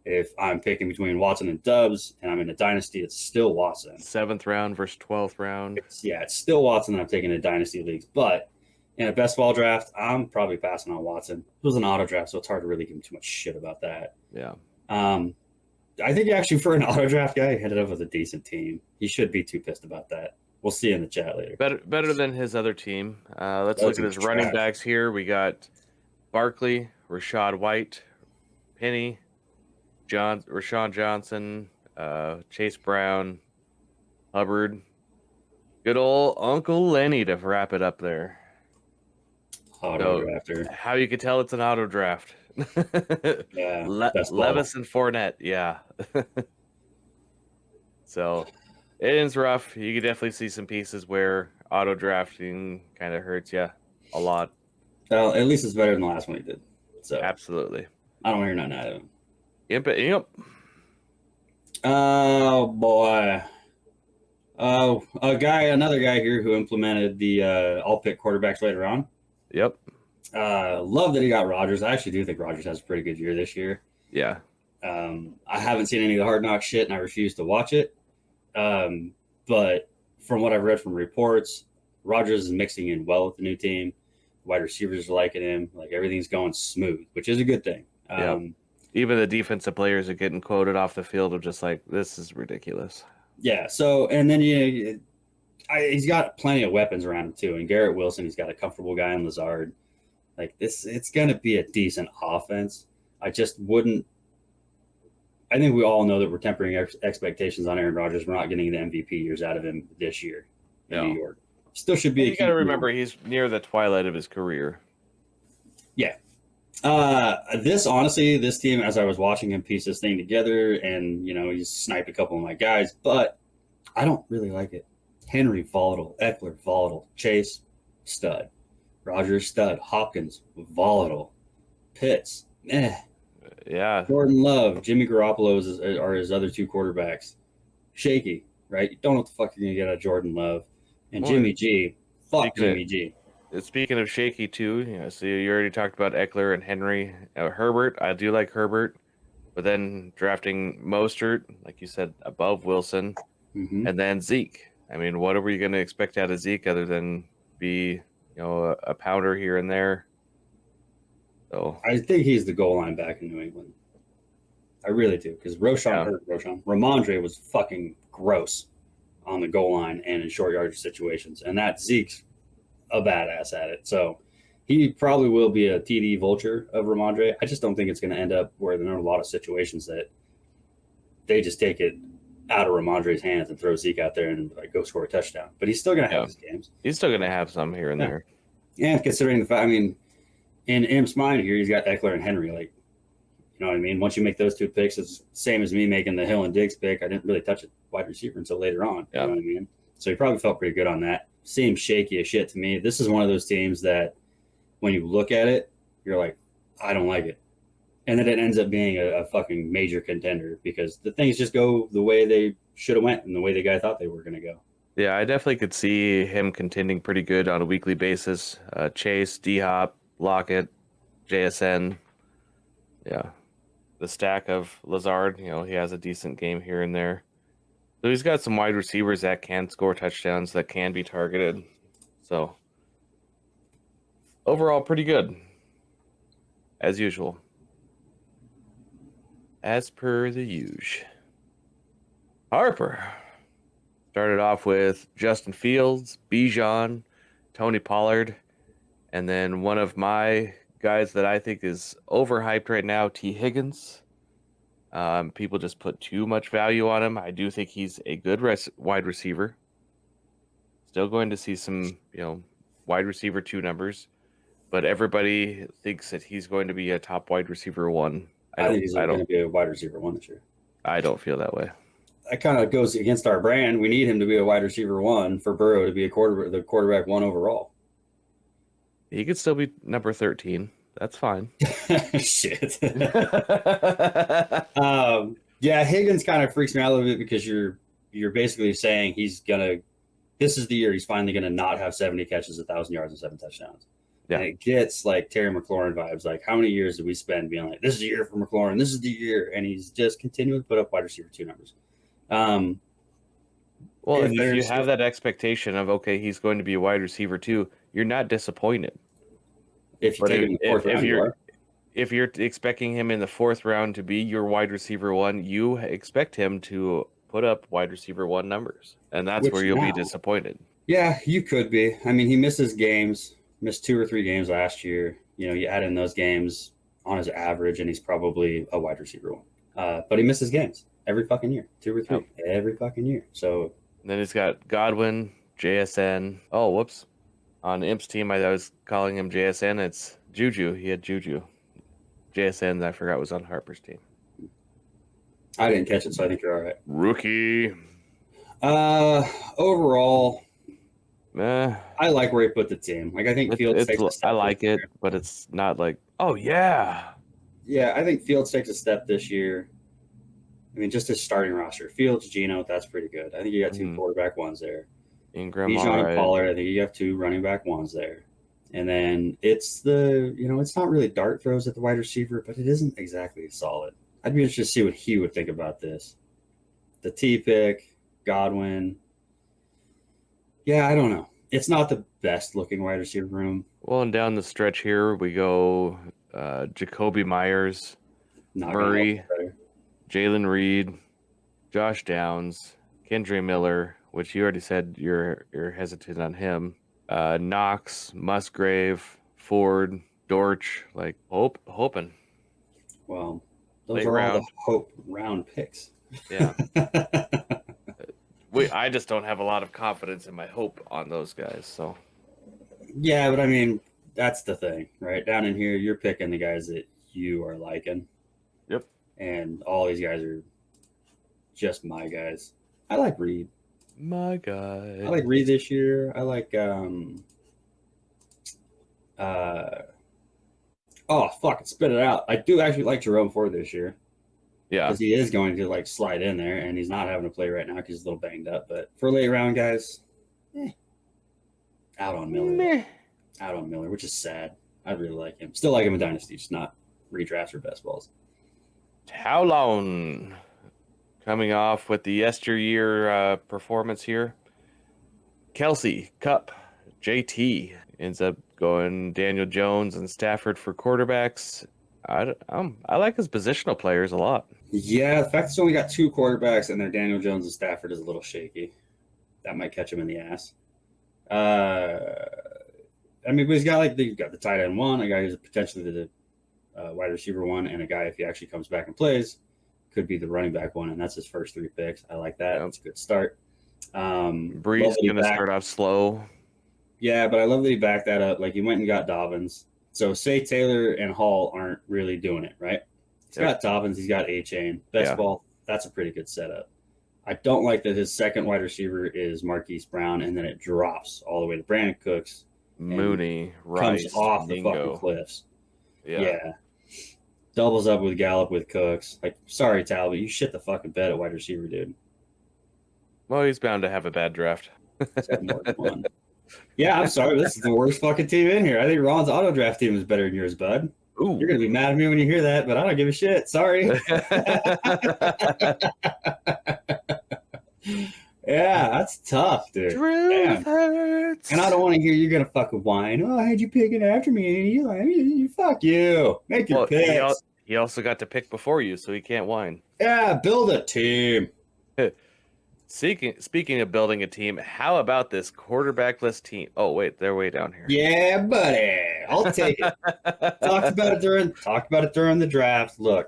if I'm picking between Watson and Dubs and I'm in a dynasty, it's still Watson. 7th round versus 12th round. It's still Watson that I'm taking in dynasty leagues, but in a best ball draft, I'm probably passing on Watson. It was an auto draft, so it's hard to really give him too much shit about that. Yeah. I think actually for an auto draft guy, he ended up with a decent team. He should be too pissed about that. We'll see in the chat later. Better than his other team. Let's look at his running backs here. We got Barkley, Rashad White, Penny, Rashawn Johnson, Chase Brown, Hubbard. Good old Uncle Lenny to wrap it up there. Auto drafter. How you could tell it's an auto draft. Yeah. Levis and Fournette. Yeah. So it is rough. You could definitely see some pieces where auto drafting kind of hurts you a lot. Well, at least it's better than the last one he did. So Absolutely. I don't hear nothing out of him. Yep. Oh boy. Another guy here who implemented the I'll pick quarterbacks later on. Yep. Love that he got Rodgers. I actually do think Rodgers has a pretty good year this year. Yeah. I haven't seen any of the Hard Knock shit, and I refuse to watch it. But from what I've read from reports, Rodgers is mixing in well with the new team. Wide receivers are liking him. Like everything's going smooth, which is a good thing. Even the defensive players are getting quoted off the field of just like, this is ridiculous. Yeah. So, and then he's got plenty of weapons around him too. And Garrett Wilson, he's got a comfortable guy in Lazard. Like this, it's going to be a decent offense. I just wouldn't. I think we all know that we're tempering expectations on Aaron Rodgers. We're not getting the MVP years out of him this year in New York. Still should be. You got to remember he's near the twilight of his career. Yeah. This team, as I was watching him piece this thing together, and he's sniped a couple of my guys, but I don't really like it. Henry volatile, Eckler volatile, Chase stud, Rodgers stud, Hopkins volatile, Pitts Yeah. Jordan Love, Jimmy Garoppolo are his other two quarterbacks. Shaky, right? You don't know what the fuck you're gonna get out of Jordan Love and Jimmy G. Fuck Jimmy G. Speaking of shaky too, so you already talked about Eckler and Henry. Herbert, I do like Herbert, but then drafting Mostert, like you said, above Wilson, and then Zeke. I mean, what are we going to expect out of Zeke other than be, a pounder here and there? So I think he's the goal line back in New England. I really do, because Ramondre was fucking gross on the goal line and in short yardage situations, and that Zeke's a badass at it. So he probably will be a TD vulture of Ramondre. I just don't think it's going to end up where there are a lot of situations that they just take it out of Ramondre's hands and throw Zeke out there and go score a touchdown. But he's still going to have his games. He's still going to have some here and there. And considering the fact, I mean, in Imp's mind here, he's got Eckler and Henry. Like, you know what I mean? Once you make those two picks, it's the same as me making the Hill and Diggs pick. I didn't really touch a wide receiver until later on. You know what I mean? So he probably felt pretty good on that. Seems shaky as shit to me. This is one of those teams that when you look at it, you're like, I don't like it. And then it ends up being a fucking major contender because the things just go the way they should have went and the way the guy thought they were going to go. Yeah, I definitely could see him contending pretty good on a weekly basis. Chase, D-Hop, Lockett, JSN. Yeah. The stack of Lazard, he has a decent game here and there. So he's got some wide receivers that can score touchdowns, that can be targeted. So overall, pretty good, as usual. as per the usual. Harper started off with Justin Fields, Bijan, Tony Pollard, and then one of my guys that I think is overhyped right now, T. Higgins. People just put too much value on him. I do think he's a good wide receiver. Still going to see some, wide receiver 2 numbers, but everybody thinks that he's going to be a top wide receiver 1. I think he's going to be a wide receiver 1 this year. I don't feel that way. That kind of goes against our brand. We need him to be a wide receiver 1 for Burrow to be the quarterback 1 overall. He could still be number 13. That's fine. Shit. Yeah, Higgins kind of freaks me out a little bit because you're basically saying this is the year he's finally gonna not have 70 catches, 1,000 yards, and 7 touchdowns. Yeah. And it gets like Terry McLaurin vibes. Like, how many years did we spend being like, this is the year for McLaurin, this is the year, and he's just continuing to put up wide receiver 2 numbers. Well, if you have that expectation of, okay, he's going to be a wide receiver 2, you're not disappointed. If you take him in the 4th round, if you're expecting him in the 4th round to be your wide receiver 1, you expect him to put up wide receiver 1 numbers, and that's where you'll be disappointed. Yeah, you could be. I mean, he missed 2 or 3 games last year. You add in those games on his average, and he's probably a wide receiver 1. But he misses games every fucking year, 2 or 3 every fucking year. So then he's got Godwin, JSN. Oh, whoops. On Imp's team, I was calling him JSN. It's Juju. He had Juju. JSN, I forgot, was on Harper's team. I didn't catch it, so I think you're all right. Rookie. Overall, I like where he put the team. Like, I think Fields takes a step. I like it, but it's not like, oh, yeah. Yeah, I think Fields takes a step this year. I mean, just his starting roster. Fields, Geno, that's pretty good. I think you got 2 quarterback 1s there. Ingram, Bijan and Pollard, I think you have 2 running back 1s there. And then it's it's not really dart throws at the wide receiver, but it isn't exactly solid. I'd be interested to see what he would think about this. The T pick, Godwin. Yeah, I don't know. It's not the best looking wide receiver room. Well, and down the stretch here, we go Jacoby Myers, Murray, Jalen Reed, Josh Downs, Kendre Miller, which you already said you're hesitant on him. Knox, Musgrave, Ford, Dortch, like hoping. Well, those are all the hope round picks. Yeah. I just don't have a lot of confidence in my hope on those guys. So. Yeah, but I mean, that's the thing, right? Down in here, you're picking the guys that you are liking. Yep. And all these guys are just my guys. I like Reed. My guy. I like Reed this year. I like spit it out. I do actually like Jerome Ford this year. Yeah. Because he is going to slide in there, and he's not having to play right now because he's a little banged up. But for late round guys, out on Miller. Out on Miller, which is sad. I really like him. Still like him in Dynasty, just not redrafts or best balls. Talon coming off with the yesteryear performance here. Kelsey, Cup, JT ends up going Daniel Jones and Stafford for quarterbacks. I like his positional players a lot. Yeah, the fact he's only got 2 quarterbacks and they're Daniel Jones and Stafford is a little shaky. That might catch him in the ass. But he's got you've got the tight end 1, a guy who's potentially the wide receiver 1, and a guy, if he actually comes back and plays, could be the running back 1, and that's his first 3 picks. I like that. That's a good start. Breeze going to start off slow. Yeah, but I love that he backed that up. He went and got Dobbins. So say Taylor and Hall aren't really doing it, right? He's got Dobbins. He's got A-Chain. Bestball, that's a pretty good setup. I don't like that his second wide receiver is Marquise Brown, and then it drops all the way to Brandon Cooks. Mooney, Rice, comes off Dingo. The fucking cliffs. Yeah. Doubles up with Gallup with Cooks. Sorry, Talbot, you shit the fucking bed at wide receiver, dude. Well, he's bound to have a bad draft. Yeah, I'm sorry. This is the worst fucking team in here. I think Ron's auto draft team is better than yours, bud. Ooh. You're going to be mad at me when you hear that, but I don't give a shit. Sorry. Yeah, that's tough, dude. Hurts. And I don't want to hear you're going to fucking whine. Oh, how'd you pick it after me? Fuck you. Make your picks. he also got to pick before you, so he can't whine. Yeah, build a team. Speaking of building a team, how about this quarterbackless team? Oh wait, they're way down here. Yeah, buddy. I'll take it. Talked about it during the draft. Look,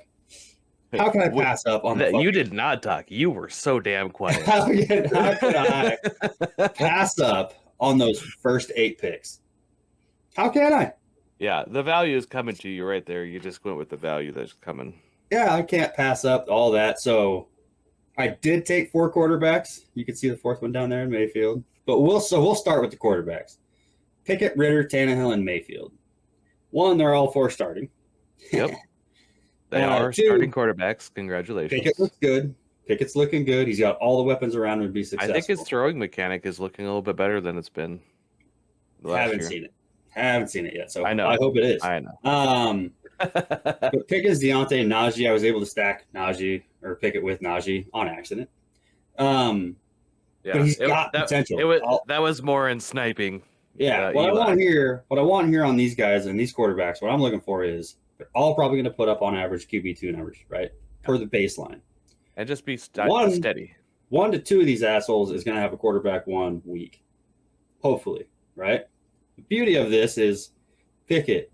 how can I pass up on the that? fucking... You did not talk. You were so damn quiet. How can I pass up on those first 8 picks? How can I? Yeah, the value is coming to you right there. You just went with the value that's coming. Yeah, I can't pass up all that. So I did take 4 quarterbacks. You can see the 4th one down there in Mayfield. But we'll start with the quarterbacks. Pickett, Ritter, Tannehill, and Mayfield. 1, they're all 4 starting. Yep. They are 2, starting quarterbacks. Congratulations. Pickett looks good. Pickett's looking good. He's got all the weapons around him to be successful. I think his throwing mechanic is looking a little bit better than it's been Haven't seen it yet. So I know. I hope it is. I know. But Pickett's, Deontay, and Najee. I was able to stack Najee or Pickett with Najee on accident. Yeah, but he's got potential. That was more in sniping. Yeah, what I want here on these guys and these quarterbacks, what I'm looking for is they're all probably going to put up on average QB2 numbers, right? Per the baseline. And just be steady. 1 to 2 of these assholes is going to have a quarterback 1 week. Hopefully, right? The beauty of this is Pickett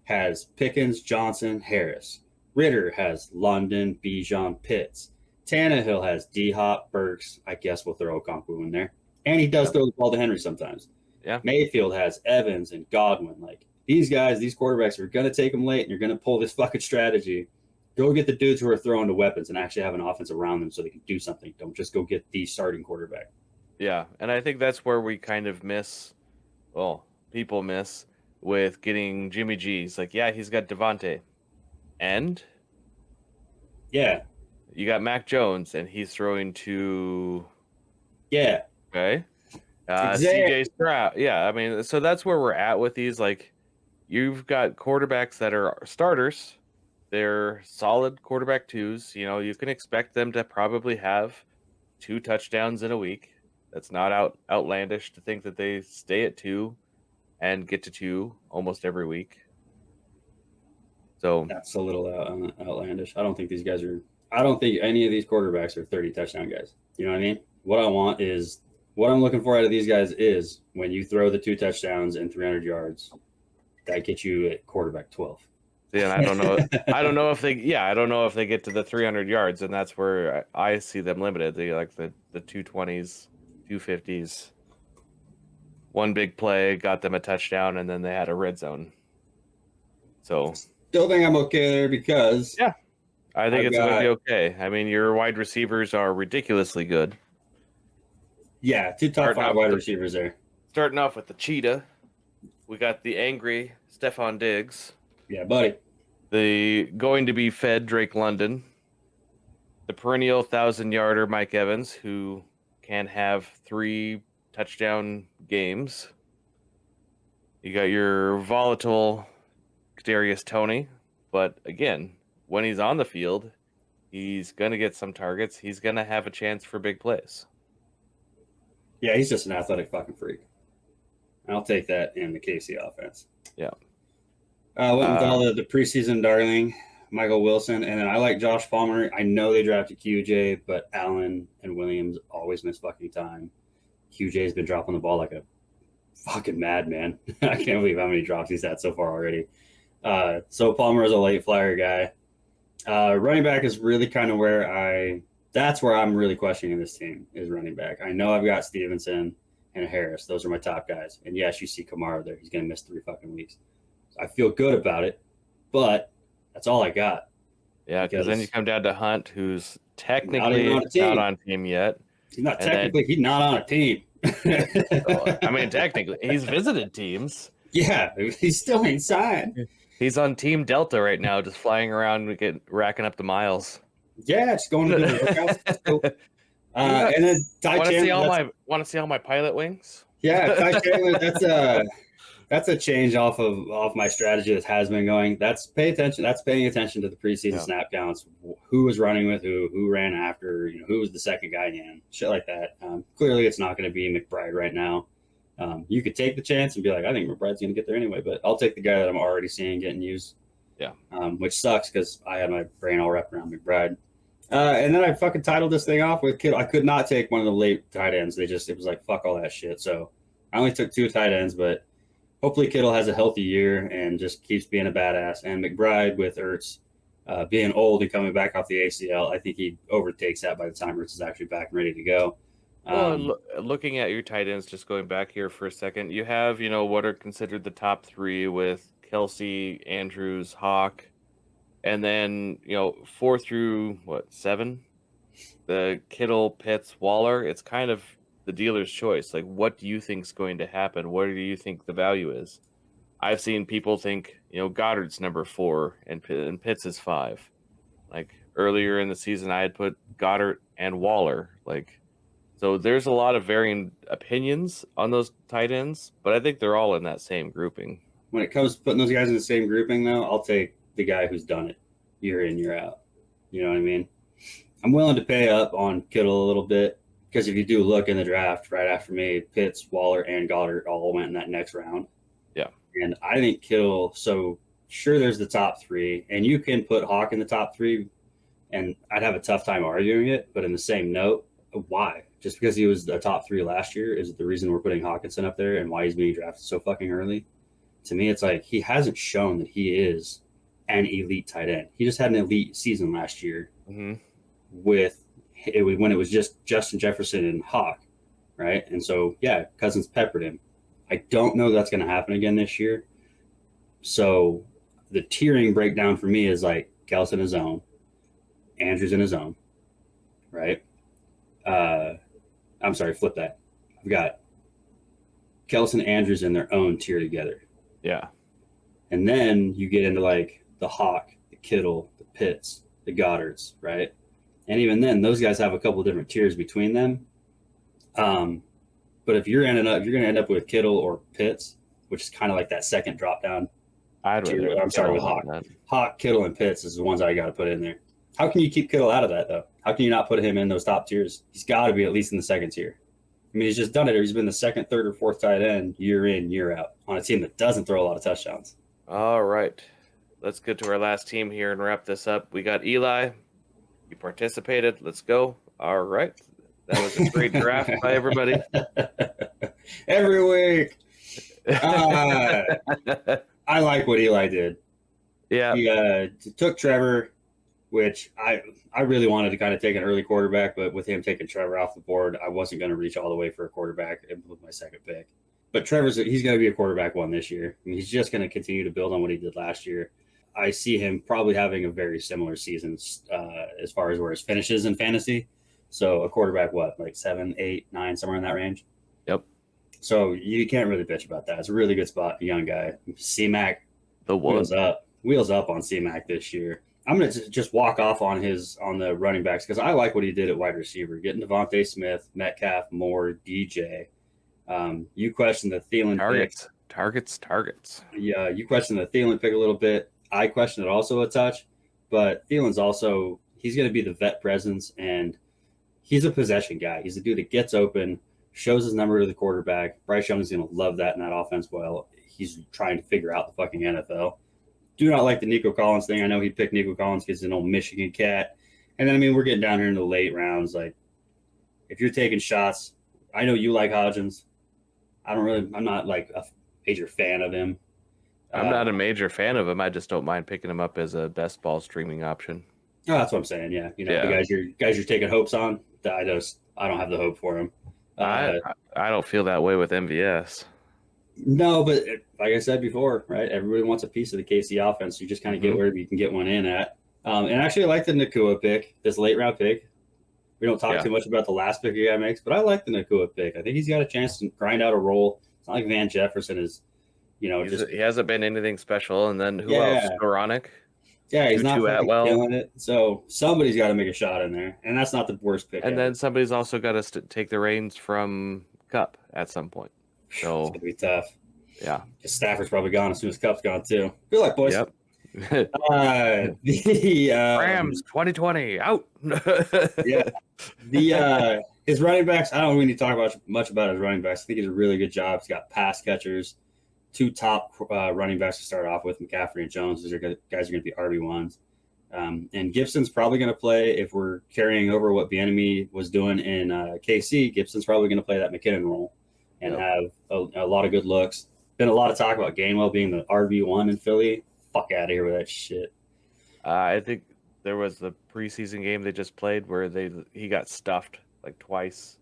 has Pickens, Johnson, Harris. Ritter has London, Bijan, Pitts. Tannehill has D-Hop, Burks. I guess we'll throw Okonkwo in there. And he does throw the ball to Henry sometimes. Yeah. Mayfield has Evans and Godwin. Like, these guys, these quarterbacks are going to take them late, and you're going to pull this fucking strategy. Go get the dudes who are throwing the weapons and actually have an offense around them so they can do something. Don't just go get the starting quarterback. Yeah, and I think that's where we kind of people miss with getting Jimmy G's. Like, yeah, he's got Devontae. And? Yeah. You got Mac Jones, and he's throwing to... Yeah. Okay. Exactly. CJ Stroud. Yeah, I mean, so that's where we're at with these. Like, you've got quarterbacks that are starters. They're solid quarterback 2s. You know, you can expect them to probably have 2 touchdowns in a week. That's not outlandish to think that they stay at 2 and get to 2 almost every week. So that's a little outlandish. I don't think any of these quarterbacks are 30 touchdown guys. You know what I mean? What I'm looking for out of these guys is when you throw the 2 touchdowns and 300 yards, that gets you at quarterback 12. Yeah, I don't know. I don't know if they get to the 300 yards, and that's where I see them limited. They like the 220s, 250s. One big play got them a touchdown, and then they had a red zone. So still think I'm okay there because I think it's going to be okay. I mean, your wide receivers are ridiculously good. Yeah, 2 top 5 wide receivers there. Starting off with the cheetah, we got the angry Stephon Diggs. Yeah, buddy. The going to be fed Drake London. The perennial 1,000-yarder Mike Evans, who can have 3 touchdown games. You got your volatile Kadarius Toney, but again, when he's on the field, he's going to get some targets. He's going to have a chance for big plays. Yeah, he's just an athletic fucking freak. I'll take that in the KC offense. Yeah. Went with all the preseason darling, Michael Wilson, and then I like Josh Palmer. I know they drafted QJ, but Allen and Williams always miss fucking time. QJ's been dropping the ball like a fucking madman. I can't believe how many drops he's had so far already. So Palmer is a late flyer guy. Running back is really kind of that's where I'm really questioning this team is running back. I know I've got Stevenson and Harris. Those are my top guys. And yes, you see Kamara there. He's going to miss 3 fucking weeks. I feel good about it, but that's all I got. Yeah, because then you come down to Hunt, who's technically not on team yet. He's not technically. He's not on a team. I mean, technically, he's visited teams. Yeah, he still ain't signed. He's on Team Delta right now, just flying around and racking up the miles. Yeah, just going to the workouts. Cool. And then Ty Chandler. Want to see all my pilot wings? Yeah, Ty Chandler. That's a change off my strategy that has been going. That's paying attention to the preseason snap counts, who was running with who ran after, who was the second guy in, shit like that. Clearly, it's not going to be McBride right now. You could take the chance and be like, I think McBride's going to get there anyway, but I'll take the guy that I'm already seeing getting used. Yeah. Which sucks because I had my brain all wrapped around McBride. And then I fucking titled this thing off with Kittle. I could not take one of the late tight ends. It was like, fuck all that shit. So I only took 2 tight ends, but hopefully Kittle has a healthy year and just keeps being a badass. And McBride with Ertz being old and coming back off the ACL, I think he overtakes that by the time Ertz is actually back and ready to go. Well, looking at your tight ends, just going back here for a second, you have, what are considered the top 3 with Kelsey, Andrews, Hawk, and then, 4 through, 7? The Kittle, Pitts, Waller. It's kind of the dealer's choice. Like, what do you think is going to happen? What do you think the value is? I've seen people think, Goddard's number 4 and Pitts is 5. Like, earlier in the season, I had put Goddard and Waller, so there's a lot of varying opinions on those tight ends, but I think they're all in that same grouping. When it comes to putting those guys in the same grouping, though, I'll take the guy who's done it year in, year out. You know what I mean? I'm willing to pay up on Kittle a little bit because if you do look in the draft right after me, Pitts, Waller, and Goddard all went in that next round. Yeah. And I think Kittle, so sure there's the top 3, and you can put Hawk in the top 3, and I'd have a tough time arguing it, but in the same note, why? Just because he was the top 3 last year is the reason we're putting Hawkinson up there and why he's being drafted so fucking early. To me, it's like he hasn't shown that he is an elite tight end. He just had an elite season last year when it was just Justin Jefferson and Hawk, right? And so, yeah, Cousins peppered him. I don't know that's going to happen again this year. So the tiering breakdown for me is like Kels in his own, Andrews in his own, right? I'm sorry, flip that. I've got Kels and Andrews in their own tier together. Yeah. And then you get into like the Hawk, the Kittle, the Pitts, the Goddards, right? And even then, those guys have a couple of different tiers between them. But if you're going to end up with Kittle or Pitts, which is kind of like that second drop down. I'm sorry, with Hawk. Hawk, Kittle, and Pitts is the ones I got to put in there. How can you keep Kittle out of that, though? How can you not put him in those top tiers? He's got to be at least in the second tier. I mean, he's just done it. He's been the second, third, or fourth tight end year in, year out on a team that doesn't throw a lot of touchdowns. All right. Let's get to our last team here and wrap this up. We got Eli. You participated. Let's go. All right. That was a great draft by everybody. Every week. I like what Eli did. Yeah. He took Trevor, which I really wanted to kind of take an early quarterback, but with him taking Trevor off the board, I wasn't going to reach all the way for a quarterback with my second pick. But he's going to be a quarterback 1 this year. I mean, he's just going to continue to build on what he did last year. I see him probably having a very similar season as far as where his finishes in fantasy. So a quarterback, like 7, 8, 9, somewhere in that range? Yep. So you can't really bitch about that. It's a really good spot, a young guy. C-Mac, wheels up on C-Mac this year. I'm going to just walk off on the running backs because I like what he did at wide receiver, getting Devontae Smith, Metcalf, Moore, DJ. You questioned the Thielen Targets. Yeah, you questioned the Thielen pick a little bit. I questioned it also a touch, but Thielen's also, he's going to be the vet presence, and he's a possession guy. He's a dude that gets open, shows his number to the quarterback. Bryce Young is going to love that in that offense while he's trying to figure out the fucking NFL. Do not like the Nico Collins thing. I know he picked Nico Collins because he's an old Michigan cat. And then, I mean, we're getting down here in the late rounds. Like, if you're taking shots, I know you like Hodgins. I'm not like a major fan of him. I'm not a major fan of him. I just don't mind picking him up as a best ball streaming option. Oh, that's what I'm saying. Yeah, the guys you're taking hopes on. I don't have the hope for him. I don't feel that way with MVS. No, but like I said before, right? Everybody wants a piece of the KC offense. You just kind of get wherever you can get one in at. And actually, I like the Nakua pick, this late round pick. We don't talk too much about the last pick a guy makes, but I like the Nakua pick. I think he's got a chance to grind out a role. It's not like Van Jefferson is. He hasn't been anything special. And then who else? Koronic? Yeah, he's not killing it. So somebody's got to make a shot in there, and that's not the worst pick. And then somebody's also got to take the reins from Cup at some point. So it's gonna be tough. Yeah, Stafford's probably gone as soon as Cup's gone too. Good luck, boys. Yep. The Rams 2020 out. Yeah, his running backs. I don't really need to talk much about his running backs. I think he's a really good job. He's got pass catchers. two top running backs to start off with, McCaffrey and Jones. These are guys are going to be RB1s. And Gibson's probably going to play, if we're carrying over what Bieniemy was doing in KC, Gibson's probably going to play that McKinnon role and have a lot of good looks. Been a lot of talk about Gainwell being the RB1 in Philly. Fuck out of here with that shit. I think there was the preseason game they just played where he got stuffed like twice.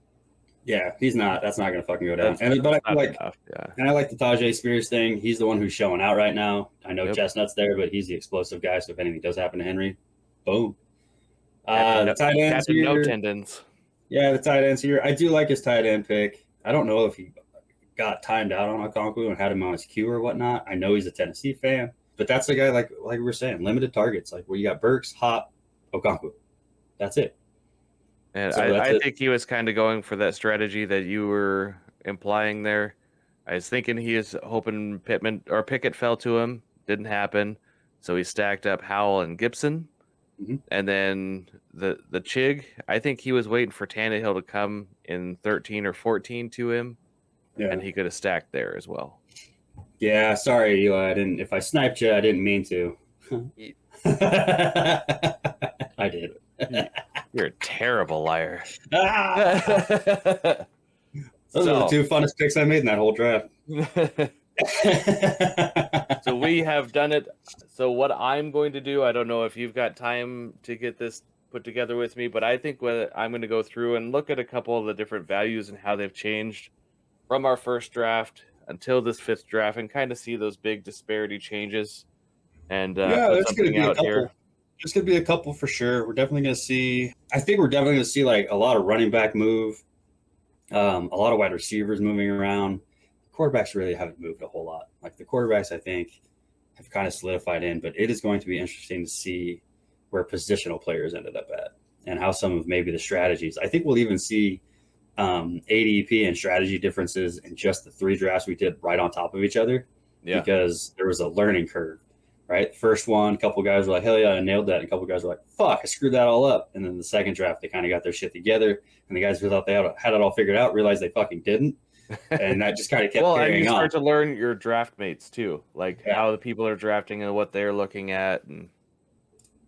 Yeah, he's not. That's not going to fucking go down. But I like, and I like the Tajay Spears thing. He's the one who's showing out right now. I know Chestnut's there, but he's the explosive guy. So if anything does happen to Henry, boom. The tight ends here. No tendons. Yeah, the tight ends here. I do like his tight end pick. I don't know if he got timed out on Okonkwo and had him on his queue or whatnot. I know he's a Tennessee fan, but that's the guy like we were saying, limited targets. Like where you got Burks, Hop, Okonkwo. That's it. And so I think he was kind of going for that strategy that you were implying there. I was thinking he is hoping Pickett fell to him. Didn't happen. So he stacked up Howell and Gibson. Mm-hmm. And then the Chig, I think he was waiting for Tannehill to come in 13 or 14 to him. Yeah. And he could have stacked there as well. Yeah, sorry, Eli. If I sniped you, I didn't mean to. I did. You're a terrible liar. Those are the two funnest picks I made in that whole draft. So we have done it. So what I'm going to do, I don't know if you've got time to get this put together with me, but I think I'm going to go through and look at a couple of the different values and how they've changed from our first draft until this fifth draft and kind of see those big disparity changes. And there's going to be a couple. Here. There's going to be a couple for sure. We're definitely going to see. I think we're definitely going to see like a lot of running back move, a lot of wide receivers moving around. Quarterbacks really haven't moved a whole lot. Like the quarterbacks, I think, have kind of solidified in. But it is going to be interesting to see where positional players ended up at and how some of maybe the strategies. I think we'll even see ADP and strategy differences in just the three drafts we did right on top of each other. Yeah. Because there was a learning curve. Right, first one, a couple guys were like, "Hell yeah, I nailed that." And a couple guys were like, "Fuck, I screwed that all up." And then the second draft, they kind of got their shit together, and the guys who thought they had it all figured out realized they fucking didn't, and that just kind of kept carrying on. Well, and you start to learn your draft mates too, like how the people are drafting and what they're looking at, and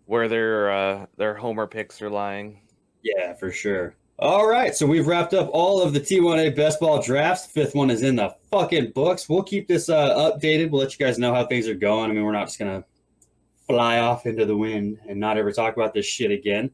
where their homer picks are lying. Yeah, for sure. All right, so we've wrapped up all of the T1A best ball drafts. Fifth one is in the fucking books. We'll keep this updated. We'll let you guys know how things are going. I mean, we're not just going to fly off into the wind and not ever talk about this shit again.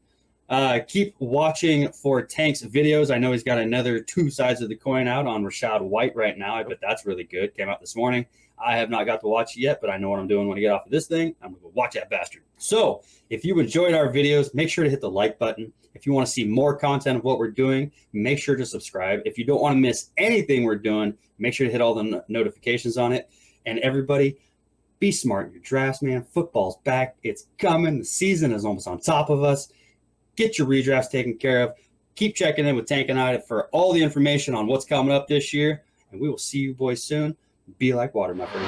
Keep watching for Tank's videos. I know he's got another two sides of the coin out on Rashad White right now. I bet that's really good. Came out this morning. I have not got to watch it yet, but I know what I'm doing when I get off of this thing. I'm going to go watch that bastard. So if you enjoyed our videos, make sure to hit the like button. If you want to see more content of what we're doing, make sure to subscribe. If you don't want to miss anything we're doing, make sure to hit all the notifications on it. And everybody, be smart in your drafts, man. Football's back. It's coming. The season is almost on top of us. Get your redrafts taken care of. Keep checking in with Tank and I for all the information on what's coming up this year. And we will see you boys soon. Be like water, my friends.